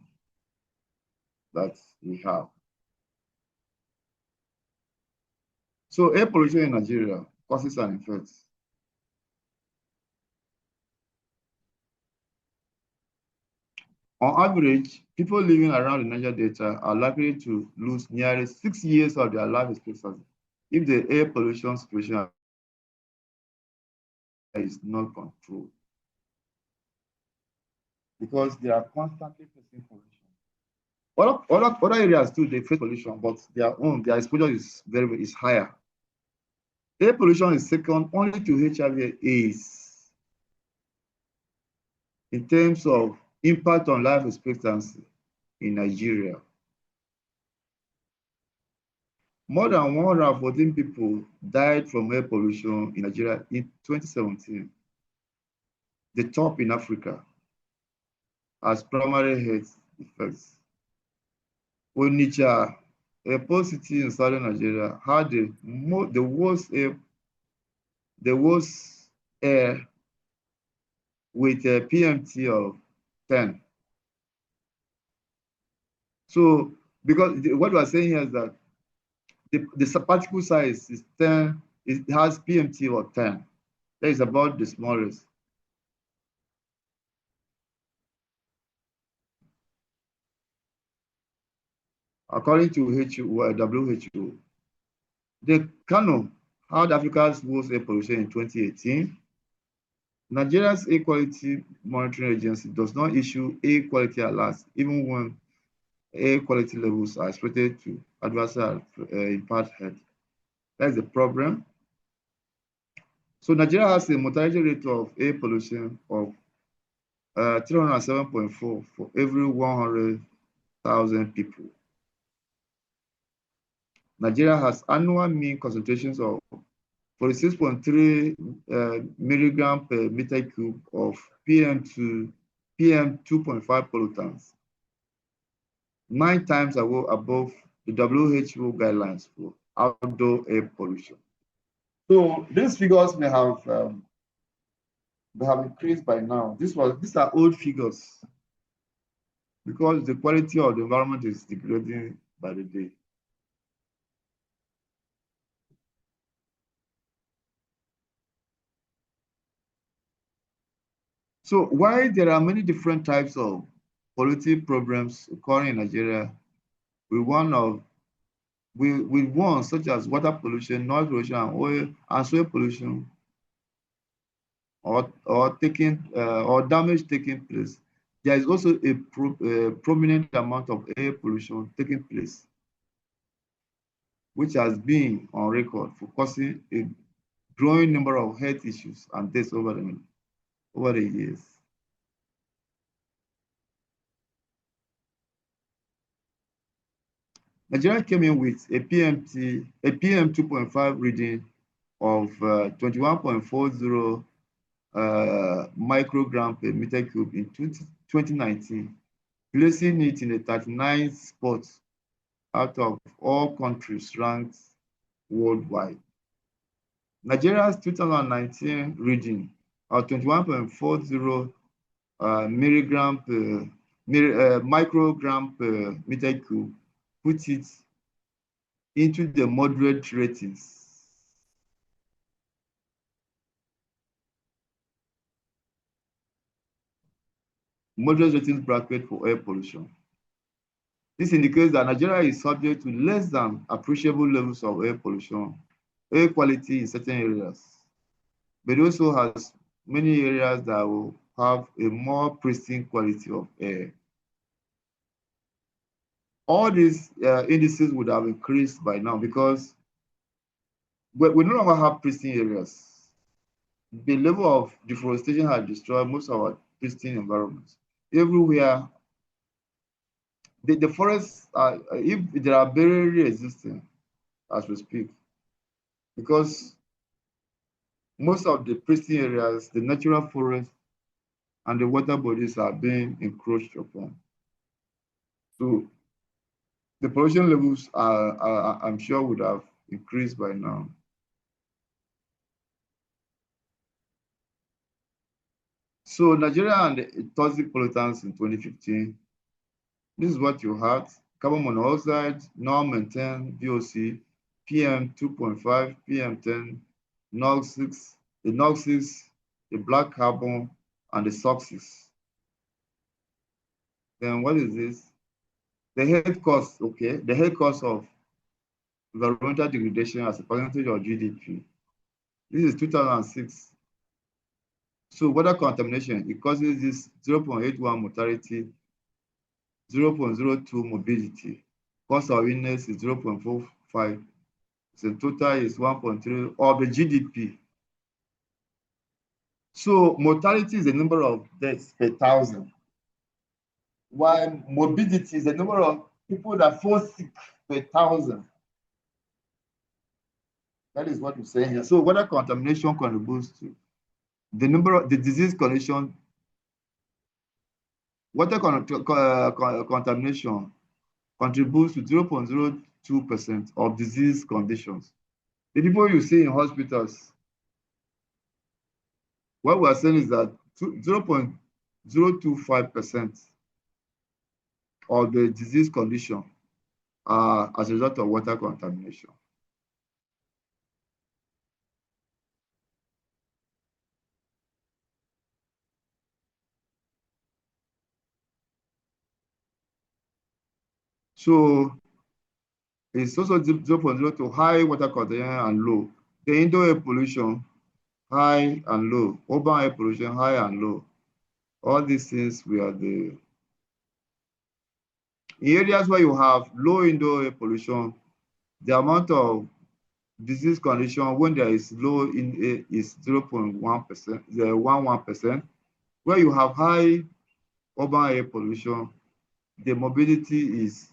A: that we have. So air pollution in Nigeria, causes and effects. On average, people living around the Niger Delta are likely to lose nearly 6 years of their life expectancy if the air pollution situation is not controlled, because they are constantly facing pollution. Other areas too, they face pollution, but their exposure is higher. Air pollution is second only to HIV/AIDS in terms of impact on life expectancy in Nigeria. More than 114 people died from air pollution in Nigeria in 2017, the top in Africa, as primary health effects. Onitsha, a port city in southern Nigeria, had the worst air with a PMT of 10. So, because what we are saying here is that the particle size is 10, it has PMT of 10. That is about the smallest. According to WHO, the Kano had Africa's worst air pollution in 2018. Nigeria's Air Quality Monitoring Agency does not issue air quality alerts, even when air quality levels are expected to adversely impact health. That is the problem. So Nigeria has a mortality rate of air pollution of 307.4 for every 100,000 people. Nigeria has annual mean concentrations of 46.3 milligram per meter cube of PM2.5 pollutants, 9 times above the WHO guidelines for outdoor air pollution. So these figures may have increased by now. These are old figures because the quality of the environment is degrading by the day. So while there are many different types of polluting problems occurring in Nigeria, with one such as water pollution, noise pollution, and oil and soil pollution, or damage taking place, there is also a prominent amount of air pollution taking place, which has been on record for causing a growing number of health issues and deaths over the years. Nigeria came in with a PM 2.5 reading of 21.40 microgram per meter cube in 2019, placing it in the 39th spot out of all countries ranked worldwide. Nigeria's 2019 reading of 21.40 microgram per meter cube put it into the moderate ratings. Moderate ratings bracket for air pollution. This indicates that Nigeria is subject to less than appreciable levels of air pollution, air quality in certain areas, but also has many areas that will have a more pristine quality of air. All these indices would have increased by now because we no longer have pristine areas. The level of deforestation has destroyed most of our pristine environments. Everywhere, the forests are, if they are barely existing as we speak, because most of the pristine areas, the natural forests and the water bodies are being encroached upon. So the pollution levels I'm sure would have increased by now. So Nigeria and the toxic pollutants in 2015, this is what you had: carbon monoxide, non-maintained VOC, PM 2.5, PM10, NOx6, the NOx6, the black carbon, and the SOx6. Then what is this? The health cost, okay, the health cost of environmental degradation as a percentage of GDP. This is 2006. So water contamination, it causes this 0.81 mortality, 0.02 morbidity. Cost of illness is 0.45. So total is 1.3 of the GDP. So mortality is the number of deaths per 1,000. while morbidity is the number of people that fall sick per 1,000. That is what we're saying here. So water contamination contributes to the number of the disease condition. Water contamination contributes to 0.02% of disease conditions. The people you see in hospitals, what we are saying is that 0.025% of the disease condition are as a result of water contamination. So it's also 0.02 high water contamination and low. The indoor air pollution, high and low. Urban air pollution, high and low. All these things we are the in areas where you have low indoor air pollution, the amount of disease condition when there is low in air is 0.1%, 0.11%. Where you have high urban air pollution, the mobility is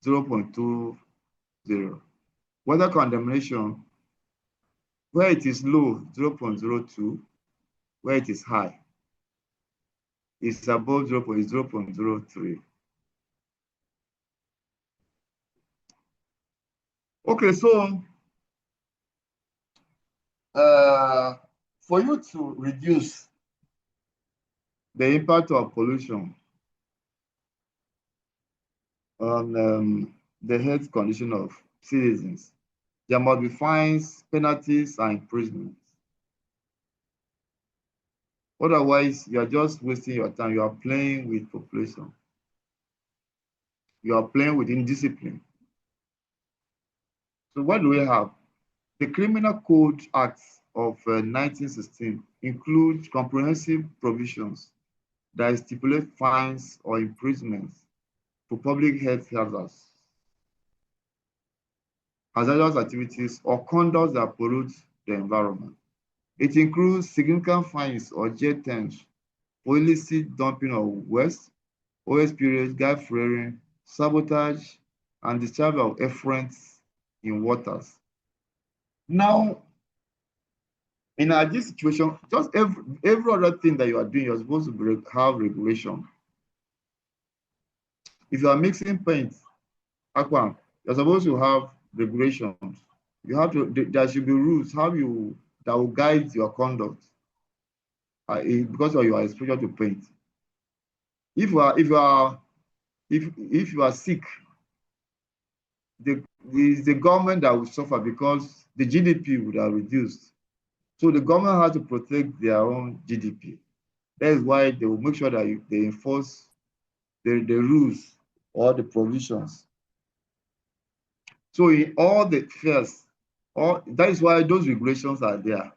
A: 0.20. Water contamination, where it is low, 0.02, where it is high, it's above 0.03. Okay, so for you to reduce the impact of pollution on the health condition of citizens, there must be fines, penalties, and imprisonments. Otherwise, you are just wasting your time. You are playing with population. You are playing with indiscipline. So what do we have? The Criminal Code Act of 1916 includes comprehensive provisions that stipulate fines or imprisonments for public health hazardous activities or conduct that pollute the environment. It includes significant fines or jail terms for illicit dumping of waste, oil spillage, gas flaring, sabotage, and discharge of effluents in waters. Now, in this situation, just every other thing that you are doing, you're supposed to have regulation. If you are mixing paint, aqua, you're supposed to have regulations. You have to. There should be rules that will guide your conduct because of your exposure to paint. If you are sick, it's the government that will suffer because the GDP would have reduced. So the government has to protect their own GDP. That is why they will make sure that they enforce the rules or the provisions. So in all the fairs, that is why those regulations are there.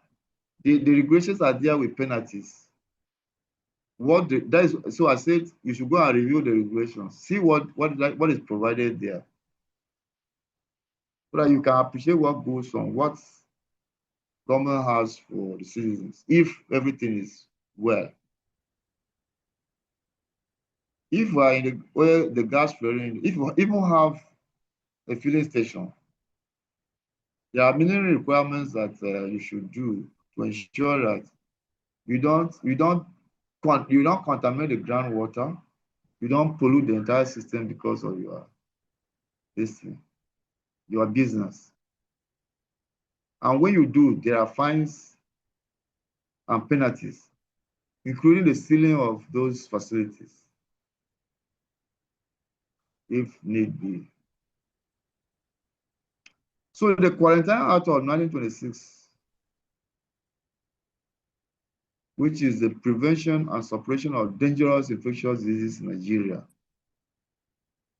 A: The regulations are there with penalties. So I said you should go and review the regulations, see what is provided there, so that you can appreciate what goes on, what government has for the citizens, if everything is well. If we are in the gas flaring, if we even have a filling station, there are many requirements that you should do to ensure that you don't contaminate the groundwater, you don't pollute the entire system because of your business. And when you do, there are fines and penalties, including the sealing of those facilities, if need be. So the Quarantine Act of 1926, which is the prevention and suppression of dangerous infectious diseases in Nigeria.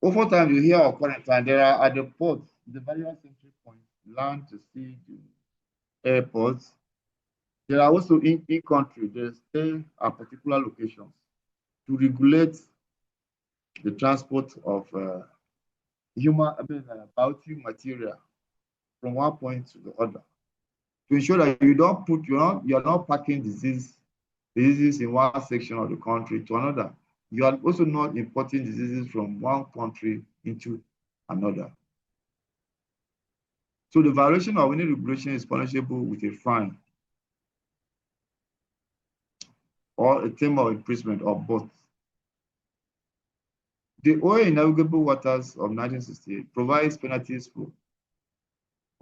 A: Oftentimes you hear of quarantine, there are at the ports, the various entry points, land to sea, the airports. There are also in country, they stay at particular locations to regulate the transport of biotech material from one point to the other, to ensure that you're not packing diseases in one section of the country to another. You are also not importing diseases from one country into another. So the violation of any regulation is punishable with a fine or a term of imprisonment or both. The Oil in Navigable Waters of 1968 provides penalties for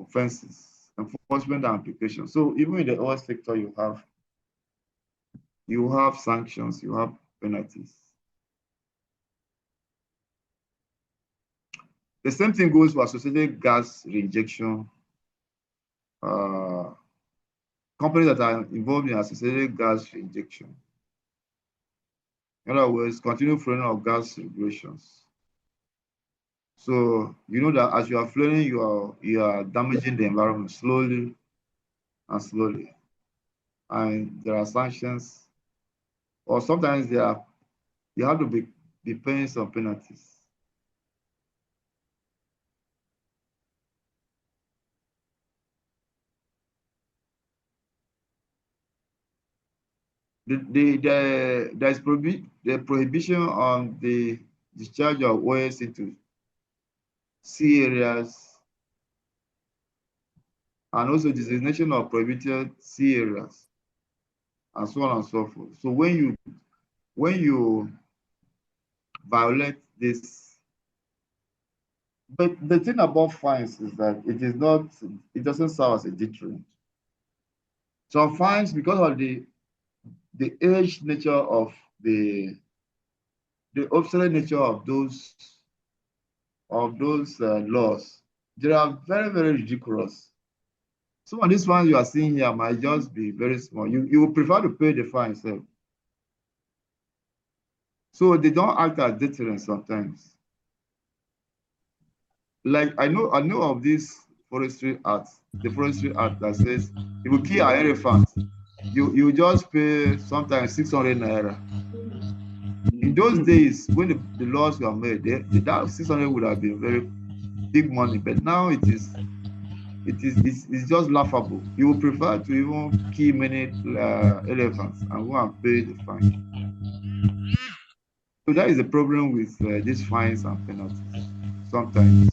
A: offenses, enforcement, and application. So even in the oil sector, you have sanctions, you have penalties. The same thing goes for associated gas reinjection. Companies that are involved in associated gas reinjection. In other words, continued flaring of gas regulations. So you know that as you are flaring, you are damaging the environment slowly and slowly. And there are sanctions, or sometimes you have to be paying some penalties. There's the prohibition on the discharge of oils into sea areas, and also designation of prohibited sea areas, and so on and so forth. So when you violate this, but the thing about fines is that it doesn't serve as a deterrent. So fines, because of the age nature of the obsolete nature of those laws, they are very, very ridiculous. Some of these fines you are seeing here might just be very small. You would prefer to pay the fine itself. So they don't act as deterrents sometimes. Like I know of this forestry act, the forestry act that says if you kill an elephant, you just pay sometimes 600 naira. In those days, when the laws were made, that 600 would have been very big money, but now it's just laughable. You would prefer to even kill many elephants and go and pay the fine. So that is the problem with these fines and penalties sometimes.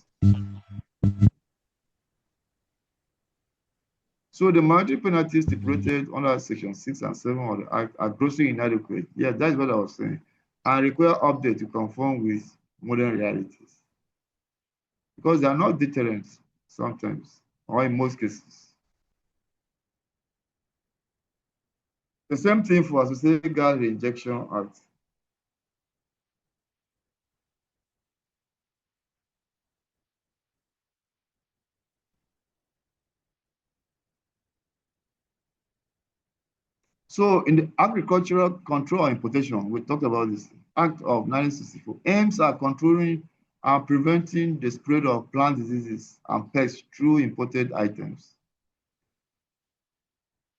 A: So the monetary penalties stipulated under Section 6 and 7 of the Act are grossly inadequate. Yeah, that's what I was saying. And require update to conform with modern realities. Because they are not deterrents sometimes, or in most cases. The same thing for Associated Gas Reinjection Act. So in the Agricultural Control and Importation, we talked about this Act of 1964, aims at controlling and preventing the spread of plant diseases and pests through imported items.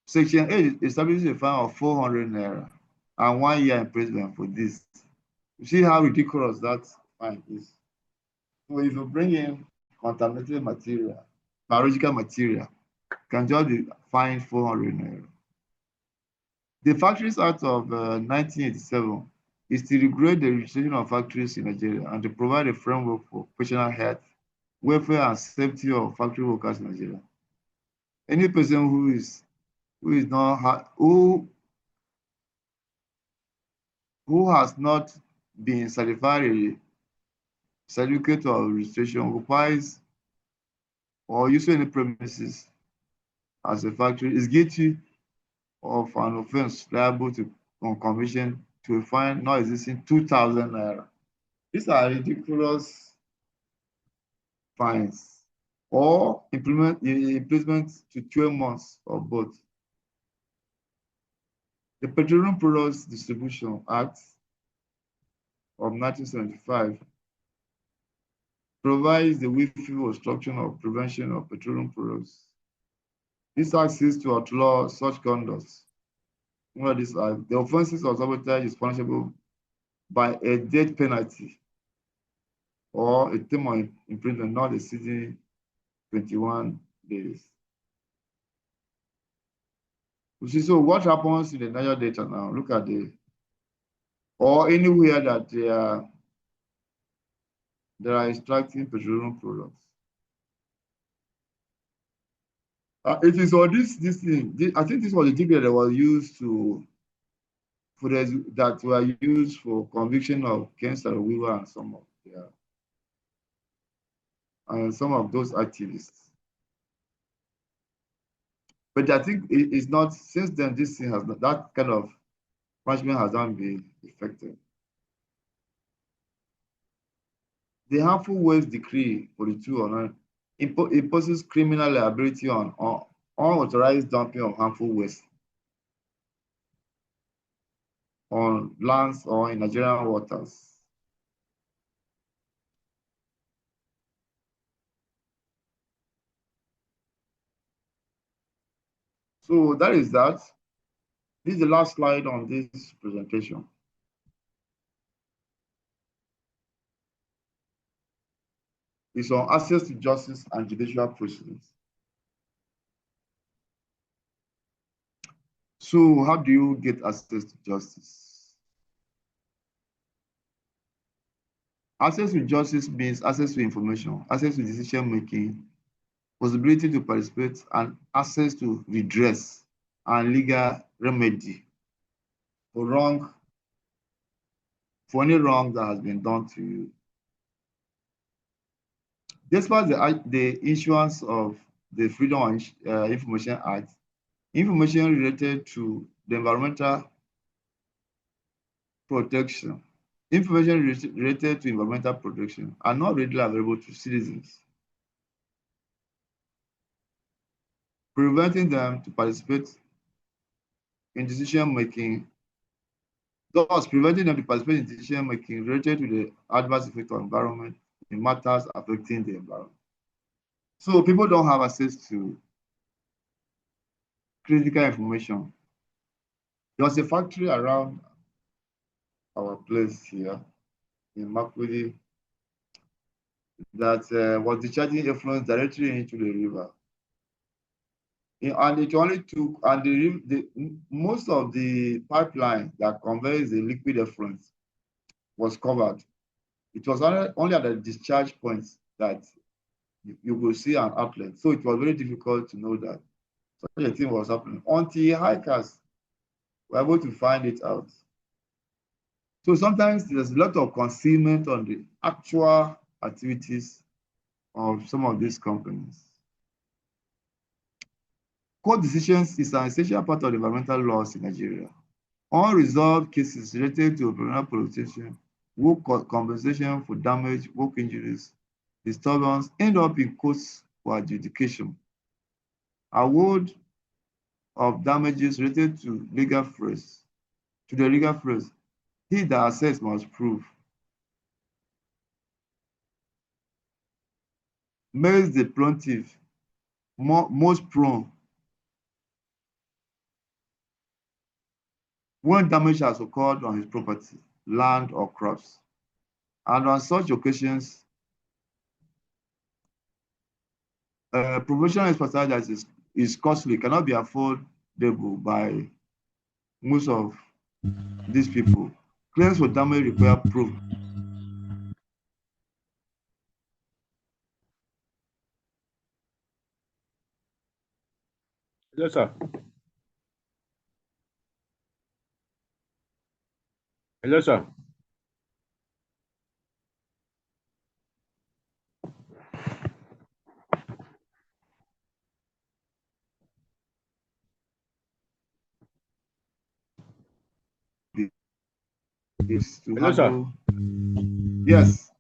A: Section 8 establishes a fine of 400 naira and 1 year imprisonment for this. You see how ridiculous that fine is. So if you bring in contaminated material, biological material, can just be fined 400 naira. The Factories Act of 1987 is to regulate the registration of factories in Nigeria and to provide a framework for occupational health, welfare, and safety of factory workers in Nigeria. Any person who has not been certified a certificate of registration occupies or uses any premises as a factory is guilty of an offense liable to on conviction to a fine not exceeding 2,000 naira. These are ridiculous fines or imprisonment to 12 months or both. The Petroleum Products Distribution Act of 1975 provides the willful obstruction of prevention of petroleum products. This act seeks to outlaw such conduct. The offenses of sabotage is punishable by a death penalty or a term of imprisonment not exceeding 21 days. You see, so what happens in the Niger Delta now? Look at or anywhere that they are extracting petroleum products. It is on this thing. I think this was the ticket that was used that were used for conviction of Kensal Weaver and some of those activists. But I think it is not, since then, this thing has not, that kind of punishment has not been effective. The harmful waste decree 4209 imposes criminal liability on unauthorized dumping of harmful waste on lands or in Nigerian waters. So that is that. This is the last slide on this presentation. It's on access to justice and judicial proceedings. So how do you get access to justice? Access to justice means access to information, access to decision-making, possibility to participate, and access to redress and legal remedy for any wrong that has been done to you. Despite the issuance of the Freedom of Information Act, information related to the environmental protection, information related to environmental protection are not readily available to citizens, preventing them to participate in decision-making, thus preventing them to participate in decision-making related to the adverse effect of environment in matters affecting the environment. So people don't have access to critical information. There's a factory around our place here in Makurdi that was discharging effluent directly into the river. And it only took, and most of the pipeline that conveys the liquid effluent was covered. It was only at the discharge points that you will see an outlet. So it was very difficult to know that such a thing was happening until hikers were able to find it out. So sometimes there's a lot of concealment on the actual activities of some of these companies. Court decisions is an essential part of the environmental laws in Nigeria. Unresolved cases related to environmental pollution, work compensation for damage, work injuries, disturbance end up in courts for adjudication. Award of damages related to the legal phrase, he that assess must prove, makes the plaintiff most prone when damage has occurred on his property, land, or crops. And on such occasions, professional expertise that is costly, cannot be affordable by most of these people. Claims for damage require proof.
B: Yes, sir. Hello, sir.
A: Is to
B: Hello,
A: handle.
B: sir.
A: Yes.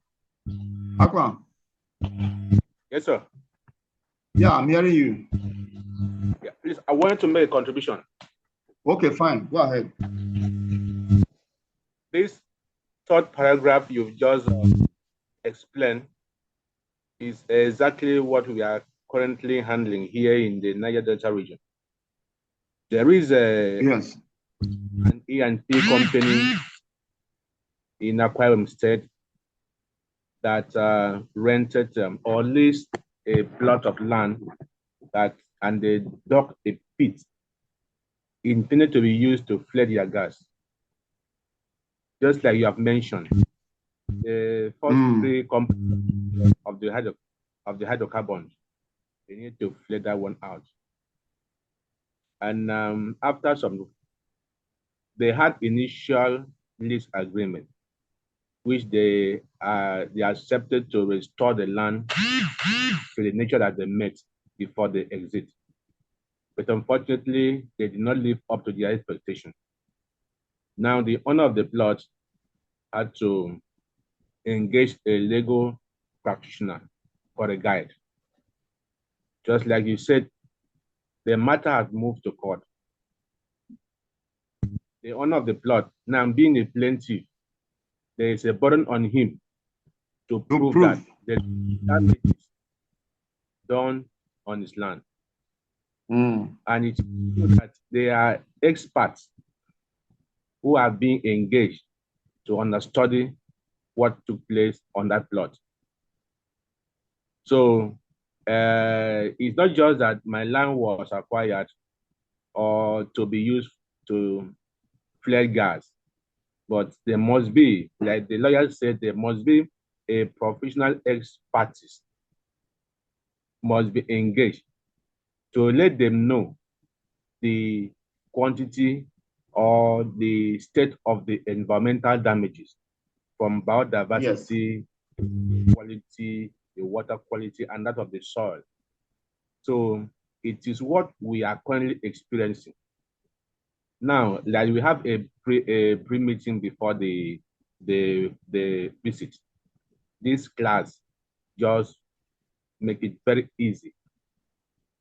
A: Akwan.
B: Yes, sir.
A: Yeah, I'm hearing you.
B: Yeah, please, I wanted to make a contribution.
A: Okay, fine. Go ahead.
B: This third paragraph you've just explained is exactly what we are currently handling here in the Niger Delta region. There is an E&P company in Akwa Ibom State that rented or leased a plot of land and they dug a pit intended to be used to flare their gas. just like you have mentioned, the first three components of the hydrocarbons, they need to flay that one out. And after some, they had initial lease agreement, which they accepted to restore the land to the nature that they met before they exit. But unfortunately, they did not live up to their expectation. Now, the owner of the plot had to engage a legal practitioner or a guide. Just like you said, the matter has moved to court. The owner of the plot, now being a plaintiff, there is a burden on him to prove that the damage is done on his land. And it's that there are experts who are being engaged to understudy what took place on that plot. So it's not just that my land was acquired or to be used to flare gas, but there must be, like the lawyer said, there must be a professional expertise must be engaged to let them know the quantity or the state of the environmental damages from biodiversity, quality, the water quality, and that of the soil. So it is what we are currently experiencing. Now, like we have a pre-meeting before the visit. This class just make it very easy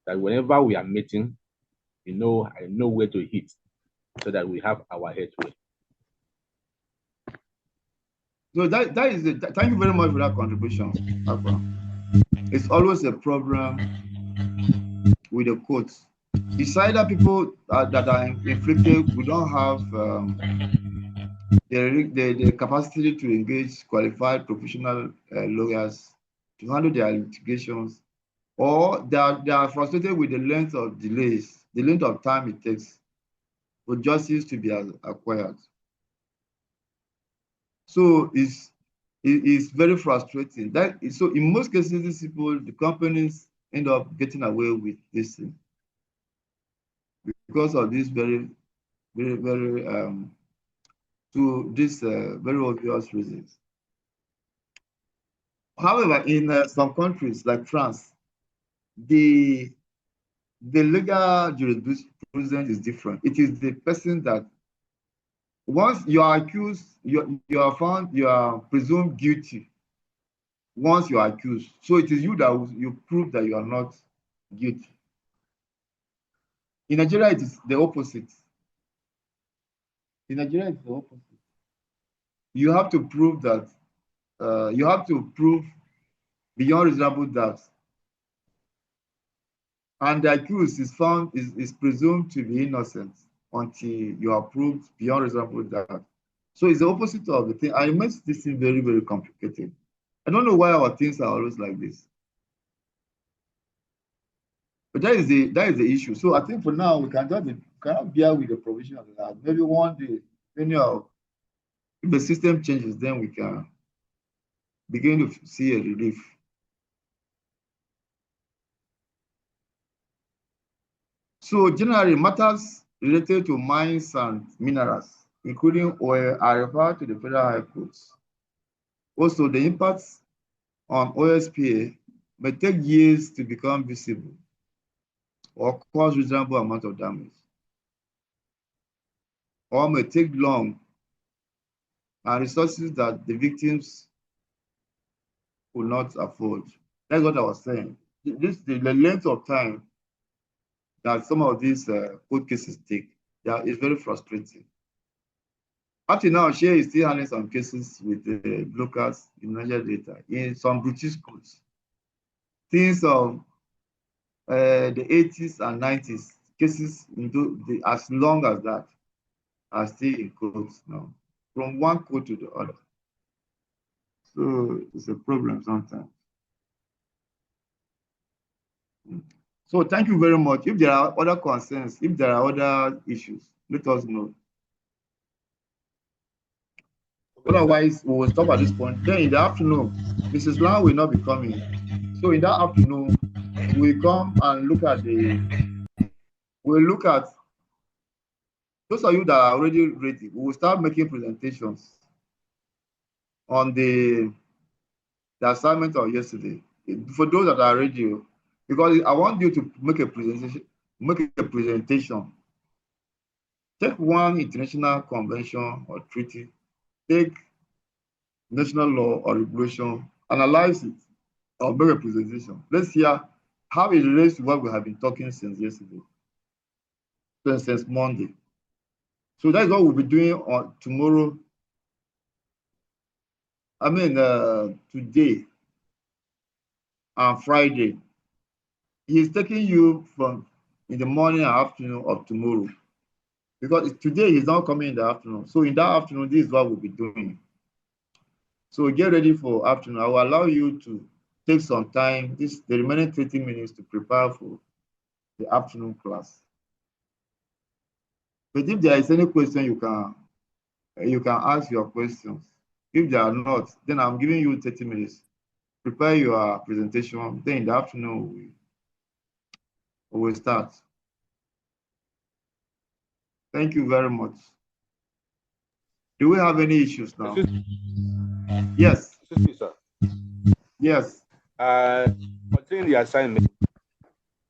B: that whenever we are meeting, I know where to hit so that we have our headway.
A: So that is it. Thank you very much for that contribution, Alpha. It's always a problem with the courts. It's either people that are inflicted, we don't have the capacity to engage qualified professional lawyers to handle their litigations, or they are frustrated with the length of delays, the length of time it takes for justice to be acquired. So it's very frustrating. So in most cases, these people, the companies end up getting away with this thing because of this very obvious reasons. However, in some countries like France, the legal jurisprudence is different. It is the person that once you are accused, you are presumed guilty. Once you are accused, so it is you that you prove that you are not guilty. In Nigeria, it is the opposite. In Nigeria, it's the opposite. You have to prove that you have to prove beyond reasonable doubt, and the accused is presumed to be innocent until you are proved beyond reasonable doubt. So it's the opposite of the thing. I makes this thing very, very complicated. I don't know why our things are always like this. But that is the issue. So I think for now we cannot bear with the provision of that. Maybe one day, if the system changes, then we can begin to see a relief. So generally, matters related to mines and minerals, including oil, are referred to the Federal High Courts. Also, the impacts on OSPA may take years to become visible or cause reasonable amount of damage, or may take long and resources that the victims could not afford. That's what I was saying. The length of time that some of these court cases take, is very frustrating. Up to now, Shea is still handling some cases with the brokers in Niger Delta in some British courts. Things of the 80s and 90s, cases as long as that are still in courts now, from one court to the other. So it's a problem sometimes. So thank you very much. If there are other concerns, if there are other issues, let us know. Otherwise, we will stop at this point. Then in the afternoon, Mrs. Lam will not be coming. So in that afternoon, we come and look at we'll look at those of you that are already ready. We will start making presentations on the assignment of yesterday. For those that are ready, because I want you to make a presentation. Take one international convention or treaty, take national law or regulation, analyze it, or make a presentation. Let's hear how it relates to what we have been talking since yesterday, since Monday. So that's what we'll be doing on tomorrow. I mean, today and Friday. He's taking you from in the morning and afternoon of tomorrow. Because today he's not coming in the afternoon. So in that afternoon, this is what we'll be doing. So get ready for afternoon. I will allow you to take some time, the remaining 30 minutes to prepare for the afternoon class. But if there is any question, you can ask your questions. If there are not, then I'm giving you 30 minutes. Prepare your presentation. Then in the afternoon, we will start. Thank you very much. Do we have any issues now? Yes.
B: Excuse me, sir.
A: Yes.
B: Concerning the assignment,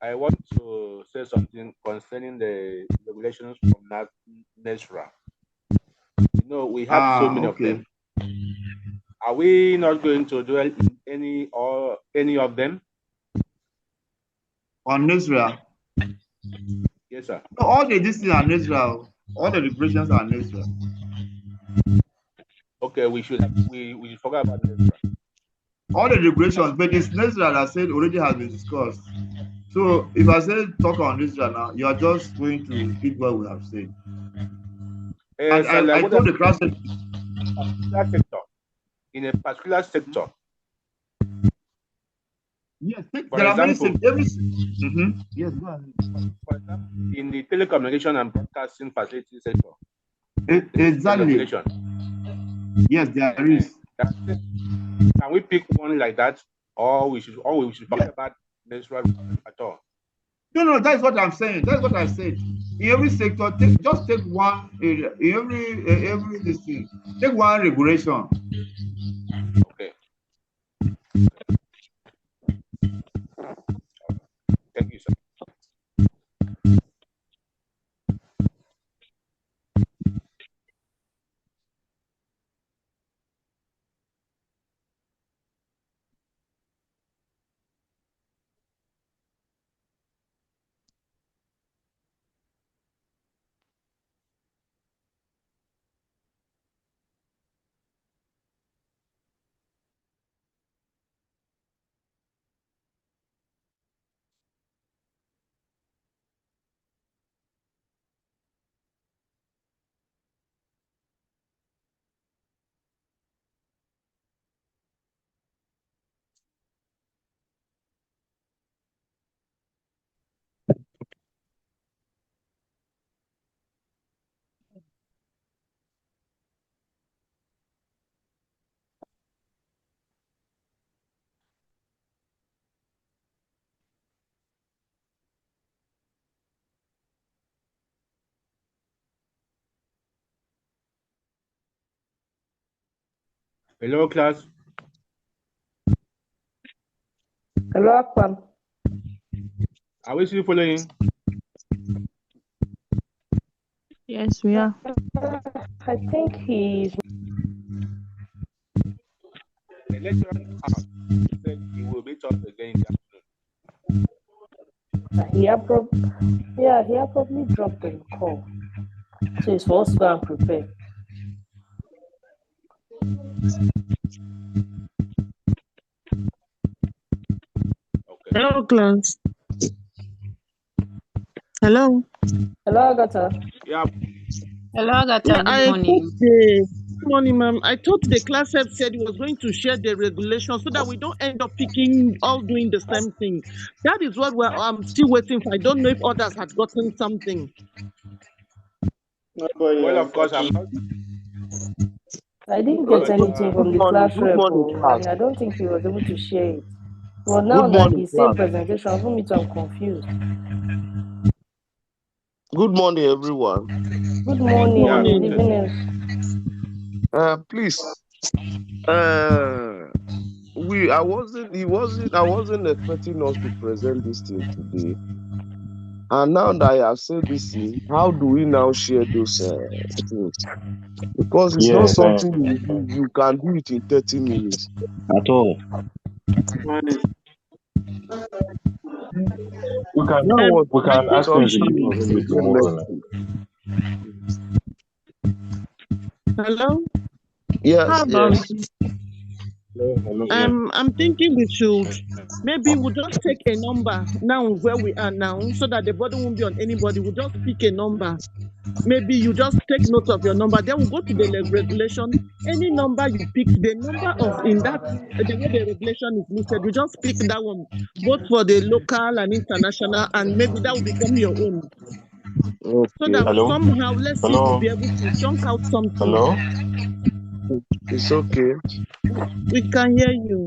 B: I want to say something concerning the regulations from NESRA. You know, we have so many of them. Are we not going to dwell in any of them?
A: On NESRA?
B: Yes, sir.
A: No, all the decisions are NESRA. All the regulations are NESRA.
B: Okay, we should forget about NESRA.
A: All the regulations, but it's NESRA that said already has been discussed. So if I say talk on NESRA now, you are just going to repeat what we have said. And I told the class
B: in a particular sector.
A: Yes, there are many sectors. Yes, go ahead.
B: For example, in the telecommunication and broadcasting facility sector.
A: Exactly. Yes, there is.
B: Can we pick one like that, or we should forget about NESRA at all?
A: No, that's what I'm saying. That's what I said. In every sector, just take one area. In every listing, take one regulation.
B: Okay. Thank you, sir. Hello, class.
F: Hello, Akpam.
B: Are we still following?
G: Yes, we are.
F: I think he's.
B: The lecturer said he will meet us again in the afternoon.
F: He probably dropped the call. So he's supposed to go and prepare.
B: Okay.
G: Hello, class. Hello.
F: Hello, Agatha.
B: Yeah.
E: Hello, Agatha. Good morning.
G: Good morning, ma'am. I thought the class head said he was going to share the regulations so that we don't end up doing the same thing. That is what I'm still waiting for. I don't know if others had gotten something.
B: Well, of course, I'm not.
F: I didn't get anything from the class rep,
H: class.
F: and I don't think he was able to share it. But now
H: Good
F: that
H: morning,
F: he's saying
H: class.
F: presentation, for me too, I'm confused.
H: Good morning, everyone.
F: Good morning.
B: Yeah,
F: Good
B: good.
F: evening.
H: Please. I wasn't expecting us to present this thing today. And now that I have said this thing, how do we now share those things? Because it's not something you can do it in 30 minutes.
I: At all. We can ask them to give us maybe tomorrow.
G: Hello?
H: Yes, yes.
I: Hello.
G: I'm thinking we should maybe we'll just take a number now where we are now so that the body won't be on anybody. We'll just pick a number. Maybe you just take note of your number. Then we'll go to the regulation. Any number you pick, the number of in that the way the regulation is listed, you just pick that one, both for the local and international, and maybe that will become your own.
H: Okay.
G: So that somehow, let's see if we'll be able to chunk out something.
I: Hello?
H: It's okay.
G: We can hear you.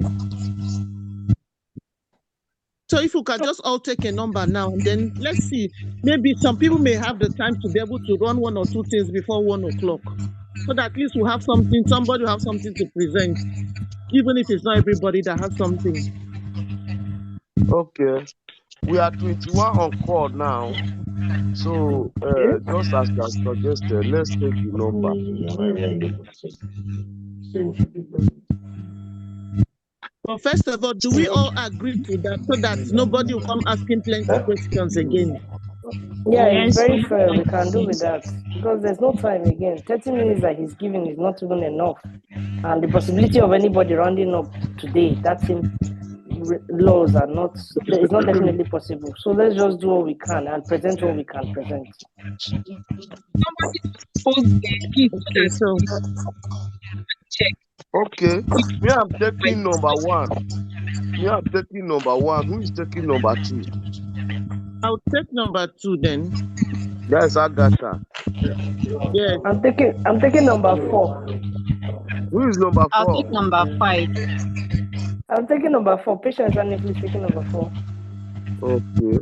G: So if you can just all take a number now, then let's see. Maybe some people may have the time to be able to run one or two things before 1 o'clock. So that at least we'll have something, somebody will have something to present, even if it's not everybody that has something.
H: Okay. We are 21 on call now. So just as I suggested, let's take the number.
G: But first of all, do we all agree to that so that nobody will come asking plenty questions again?
F: Yeah, it's very fair. We can do with that because there's no time again. 30 minutes that he's giving is not even enough. And the possibility of anybody rounding up today, that same laws are not, it's not definitely possible. So let's just do what we can and present what we can present.
G: Okay, so
H: okay. Me, I'm taking number 1. Me, I'm taking number 1. Who is taking number 2?
G: I'll take number 2 then.
H: That's Agatha.
G: Yes.
F: I'm taking number 4.
H: Who is number 4?
E: I'll take number 5.
F: I'm taking number 4. Patience and please taking number 4.
H: Okay.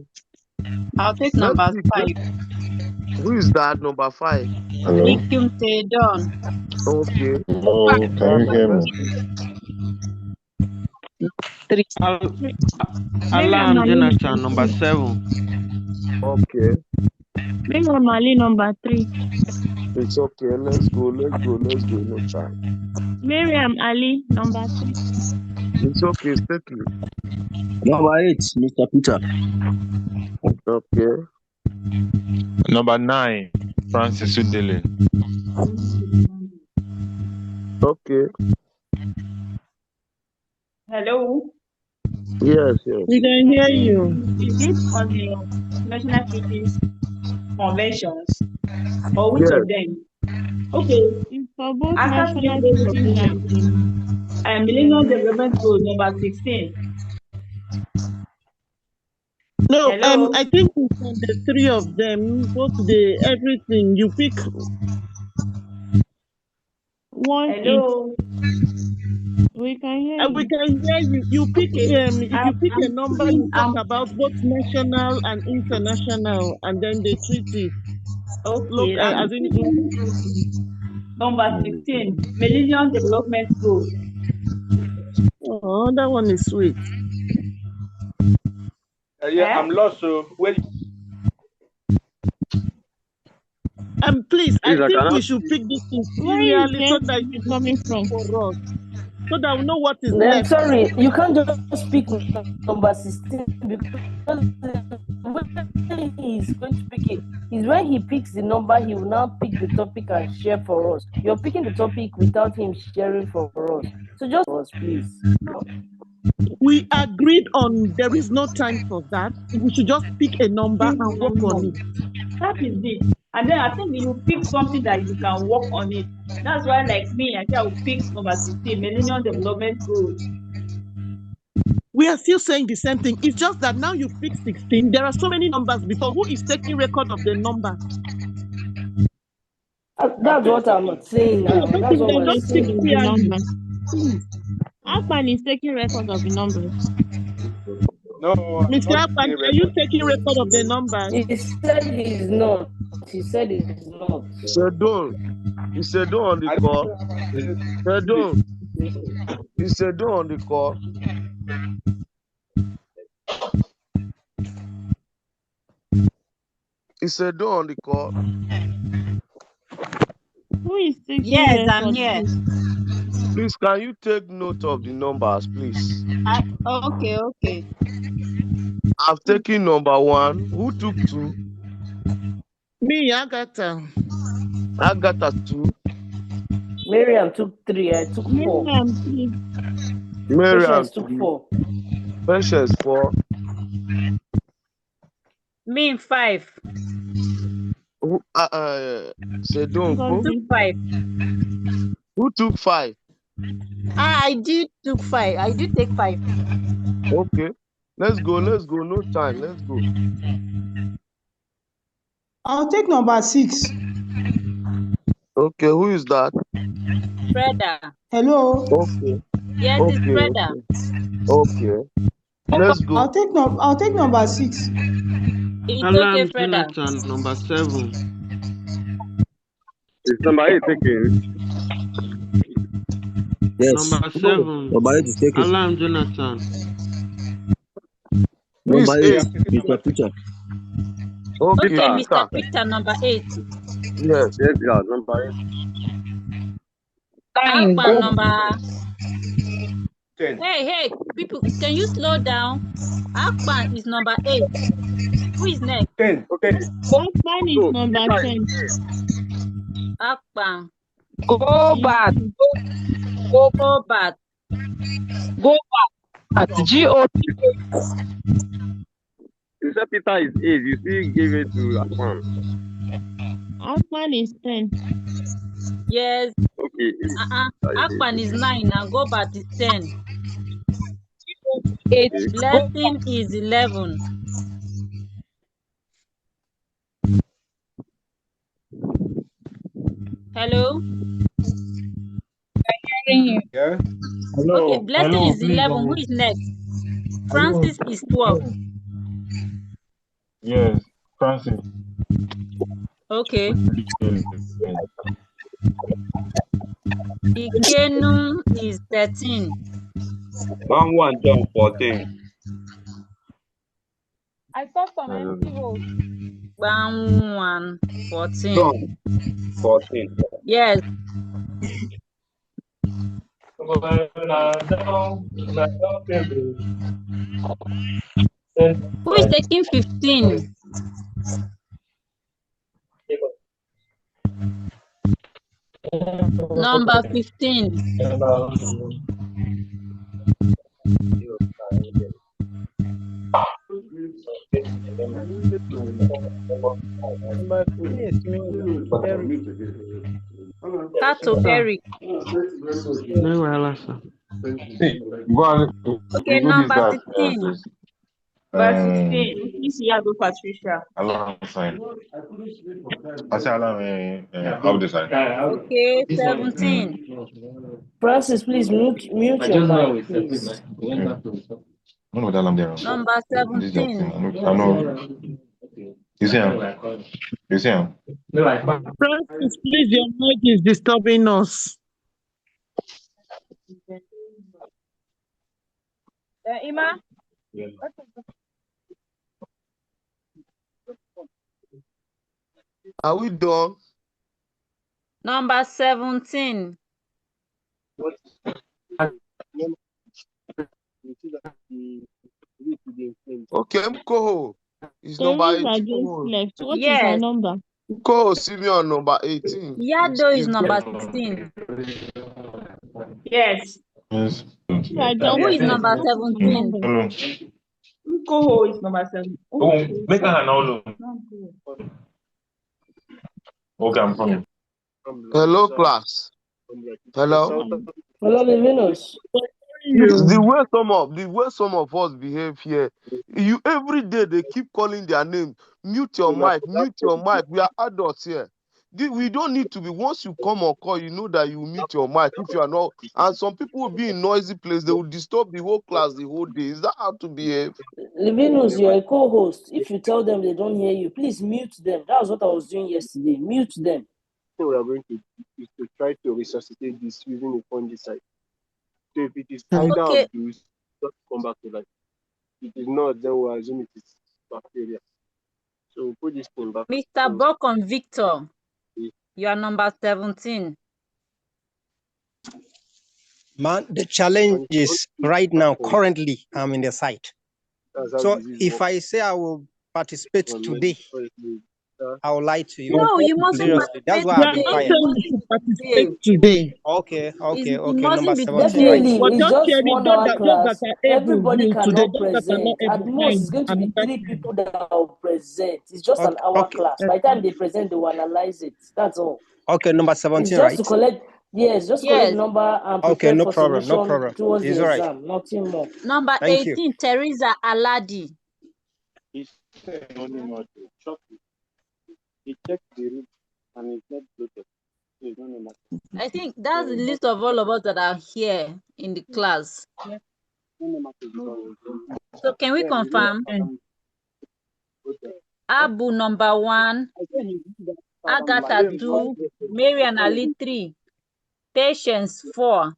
E: I'll take number 5.
H: Who is that number 5?
E: Ikum Tedon.
H: Okay.
I: Hello, can you hear me?
J: 3. Alarm Jonathan, number 7.
H: Okay.
K: Miriam Ali, number 3.
H: It's okay. Let's go. No time.
K: Miriam Ali, number 3.
H: It's okay. Take it.
I: Number 8, Mr. Peter.
H: Okay.
I: Number 9, Francis Udele.
H: Okay.
L: Hello.
H: Yes.
G: We can hear you.
L: Is it on the national treaties conventions or which of them? Okay.
K: It's for both
L: After
K: national
L: treaties and Millennium Development Goal number 16.
G: No,
L: Hello?
G: I think it's on the 3 of them, both the everything you pick.
K: One.
L: Hello.
K: We can hear you.
G: We can hear you. You pick if you pick a number, you talk about both national and international, and then the treaty.
L: Okay. Number 16, Millennium Development Goal.
G: Oh, that one is sweet.
B: I'm lost. So wait.
G: Please, I think we should pick this thing serially so that it's
K: coming from
G: for us, so that we know what is
F: I'm
G: left.
F: sorry, you can't just pick number 16 because when he's going to pick it is when he picks the number, he will now pick the topic and share for us. You're picking the topic without him sharing for us. So just for us, please.
G: We agreed on there is no time for that. We should just pick a number and work on it.
L: That is it. And then I think you pick something that you can work on it. That's why, like me, I think I will pick number 16, Millennium Development Goals.
G: We are still saying the same thing. It's just that now you pick 16. There are so many numbers before. Who is taking record of the number?
F: That's what I'm saying now.
K: Both
F: That's
K: of
F: what
K: them
F: we're
K: don't keep
F: saying.
K: the numbers. Akpan is taking record of the numbers.
B: No,
K: Mr.
B: not
K: Akpan,
B: taking
K: are you
B: record.
K: taking record of the numbers?
F: He said he's not. He said he's not.
H: Sedon. Is Sedon on the
B: I
H: call?
B: don't
H: Sedon. Is Sedon on the call? Is Sedon on the call?
K: Who is taking
E: Yes,
K: record?
E: I'm here.
H: Please, can you take note of the numbers, please?
E: Okay.
H: I've taken number 1. Who took 2?
G: Me, Agatha.
H: Agatha 2.
F: Miriam took 3. I took 4.
K: Miriam, please.
H: Miriam
F: Patience took
H: 3.
F: 4.
H: Patience 4.
E: Me 5.
H: Who, Sedon,
K: Because
E: Took 5.
H: who took 5?
E: I did took 5. I did take 5.
H: Okay. Let's go. No time. Let's go.
M: I'll take number 6.
H: Okay, who is that?
E: Freda.
M: Hello.
H: Okay.
E: Yes, it's Freda.
H: Okay. Let's go.
M: I'll take number 6.
E: It's
J: Alarm
E: okay, Freda.
J: Jonathan, number 7.
B: It's number 8 taking.
N: Yes.
J: Number 7.
N: Number 8 is taken.
J: Alarm Jonathan.
N: Number 8,
H: Yes.
N: Mr. Peter.
H: Okay,
E: Okay, Mr. Peter, number 8.
H: Yes.
B: Yes, yeah, number 8.
E: Akpan, number...
B: 10.
E: Hey, people, can you slow down? Akpan is number 8. Who is next?
B: 10. Okay.
K: Akpan is number 10.
E: Akpan.
D: Go back.
E: Go back.
D: GOT.
B: You said Peter is 8. You still give it to Akpan.
K: Akpan is 10.
E: Yes.
B: Okay.
E: Akpan is 9 now. Go back is 10.
D: 8.
E: Blessing is 11. Hello?
D: Hearing you.
B: Yeah.
I: Hello.
E: Okay, Blessing is 11. Who is next? Francis is 12.
I: Yes, Francis.
E: Okay. Ikenu is 13.
I: 1 John 14.
E: I thought from empty vote. 1 14.
I: John 14.
E: Yes. Who is taking 15? Number 15. Kato Eric. Okay, number 16.
L: Verse 16. Please, Yago Patricia.
I: Alarm sign. I say alarm. How this sign?
E: Okay, 17.
F: Francis, please mute your mic, please.
I: I know what alarm there.
E: Number 17.
I: I know. You see him? You see him?
G: Francis, please, your mic is disturbing us.
L: Ima?
H: Are we done?
E: Number 17.
H: Okay, Mkoho is number 18.
K: What is
E: Yes.
K: her number?
H: Mkoho Simeon number 18.
E: Yado is number 16.
L: Yes.
I: Yes.
E: Who is number 17?
I: Hello.
L: Nkoho is number 7.
I: Oh, make her now. Okay, I'm coming.
H: Hello, class. Hello.
F: Hello, Livinus.
H: The way some of us behave here, every day they keep calling their name. Mute your mic. We are adults here. We don't need to be, once you come on call, you know that you mute your mic if you are not, and some people will be in noisy place, they will disturb the whole class the whole day. Is that how to behave?
F: Levinus, you're a co-host. If you tell them they don't hear you, please mute them. That was what I was doing yesterday. Mute them.
N: What we are going to do is to try to resuscitate this using a fungicide. So if it is either
L: Okay.
N: of those, just come back to life. If it is not, then we'll assume it is bacteria. So we'll put this thing back.
L: Mr. Bokon Victor, you are number 17.
C: Man, the challenge is right now, currently, I'm in the site. So if I say I will participate today, I will lie to you.
L: No, you mustn't
C: Seriously, that's why
G: We
C: I've
G: are
C: been
G: not
C: quiet.
G: saying you should participate today.
C: Okay,
L: It
C: number
L: mustn't be
C: 17, right?
F: Definitely,
G: But
F: it's
G: just
F: just
G: share it,
F: 1
G: those
F: hour
G: that
F: class.
G: are able
F: Everybody
G: due today,
F: cannot
G: those that are not
F: present. At
G: able
F: most, it's
G: find
F: going to be
G: another
F: 3
G: time.
F: people that will present. It's just an hour
C: Okay.
F: class. By the time they present, they will analyze it. That's all.
C: Okay, number
F: It's
C: 17,
F: just
C: right?
F: to collect, yes, just collect
L: Yes.
F: number and
C: Okay,
F: prepare
C: no
F: for
C: problem, no
F: submission
C: problem.
F: towards
C: It's
F: the
C: all right.
F: exam. Nothing more.
L: Number
C: Thank you.
L: 18, Teresa Aladi.
N: It's only not to chop it. He checked the root and it's not bloated. So it's only matter.
L: I think that's the list of all of us that are here in the class. So can we confirm? Abu number 1, Agatha 2, Marian Ali 3, Patience 4,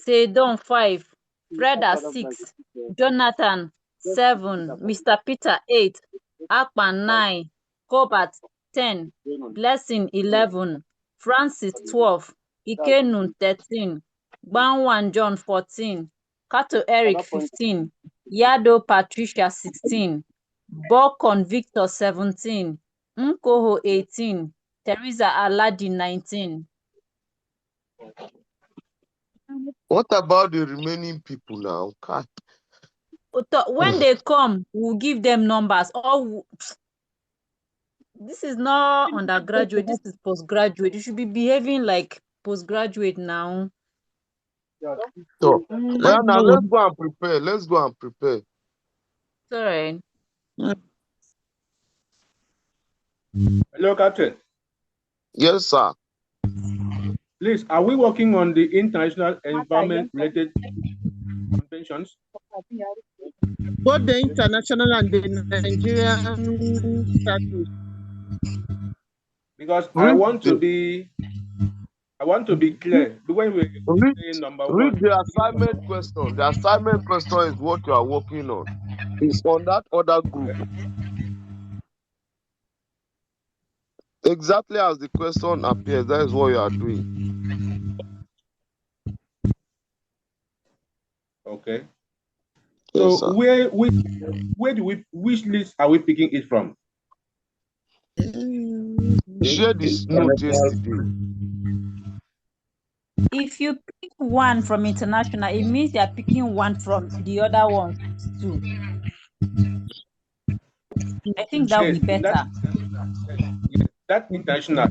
L: Sedon 5, Freda 6, Jonathan 7, Mr. Peter 8, Akpan 9, Cobalt 10, Blessing 11, Francis 12, Ikenun 13, Gbanwan John 14, Kato Eric 15, Yado Patricia 16, Bokon Victor 17, Nkoho 18, Teresa Aladi 19.
H: What about the remaining people now? God.
L: When they come, we'll give them numbers. This is not undergraduate, this is postgraduate. You should be behaving like postgraduate now.
H: So, well, now let's go and prepare. Let's go and prepare.
L: It's all right.
B: Hello, Captain.
H: Yes, sir.
B: Please, are we working on the international environment-related conventions?
G: Both the international and the Nigerian status.
B: Because I want to be clear. When we say number 1,
H: read the assignment question. The assignment question is what you are working on. It's on that other group. Exactly as the question appears, that is what you are doing.
B: Okay.
H: Yes,
B: So
H: sir.
B: which list are we picking it from?
H: Share this note yesterday.
L: If you pick one from international, it means you're picking one from the other ones too. I think that would be better.
B: That international,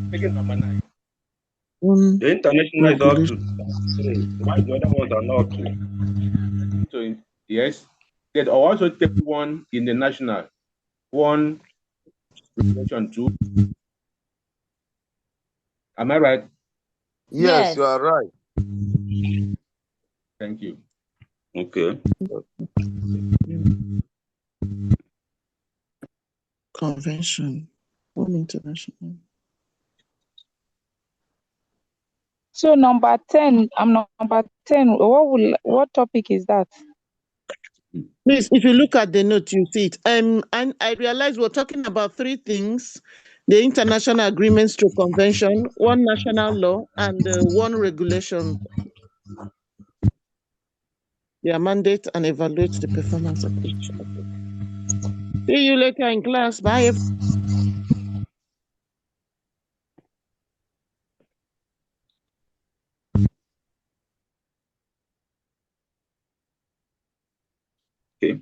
B: picking number 9.
O: The international is up to 3. Why the other ones are not 2?
B: So yes, they also take one in the national, one regulation 2. Am I right?
H: Yes, you are right.
B: Thank you.
O: Okay.
P: Convention, one international.
Q: So number 10, I'm number 10. What topic is that?
G: Please, if you look at the note, you see it. And I realize we're talking about 3 things: the international agreements to convention, one national law, and one regulation. Their mandate and evaluate the performance of each. See you later in class. Bye.
O: Okay.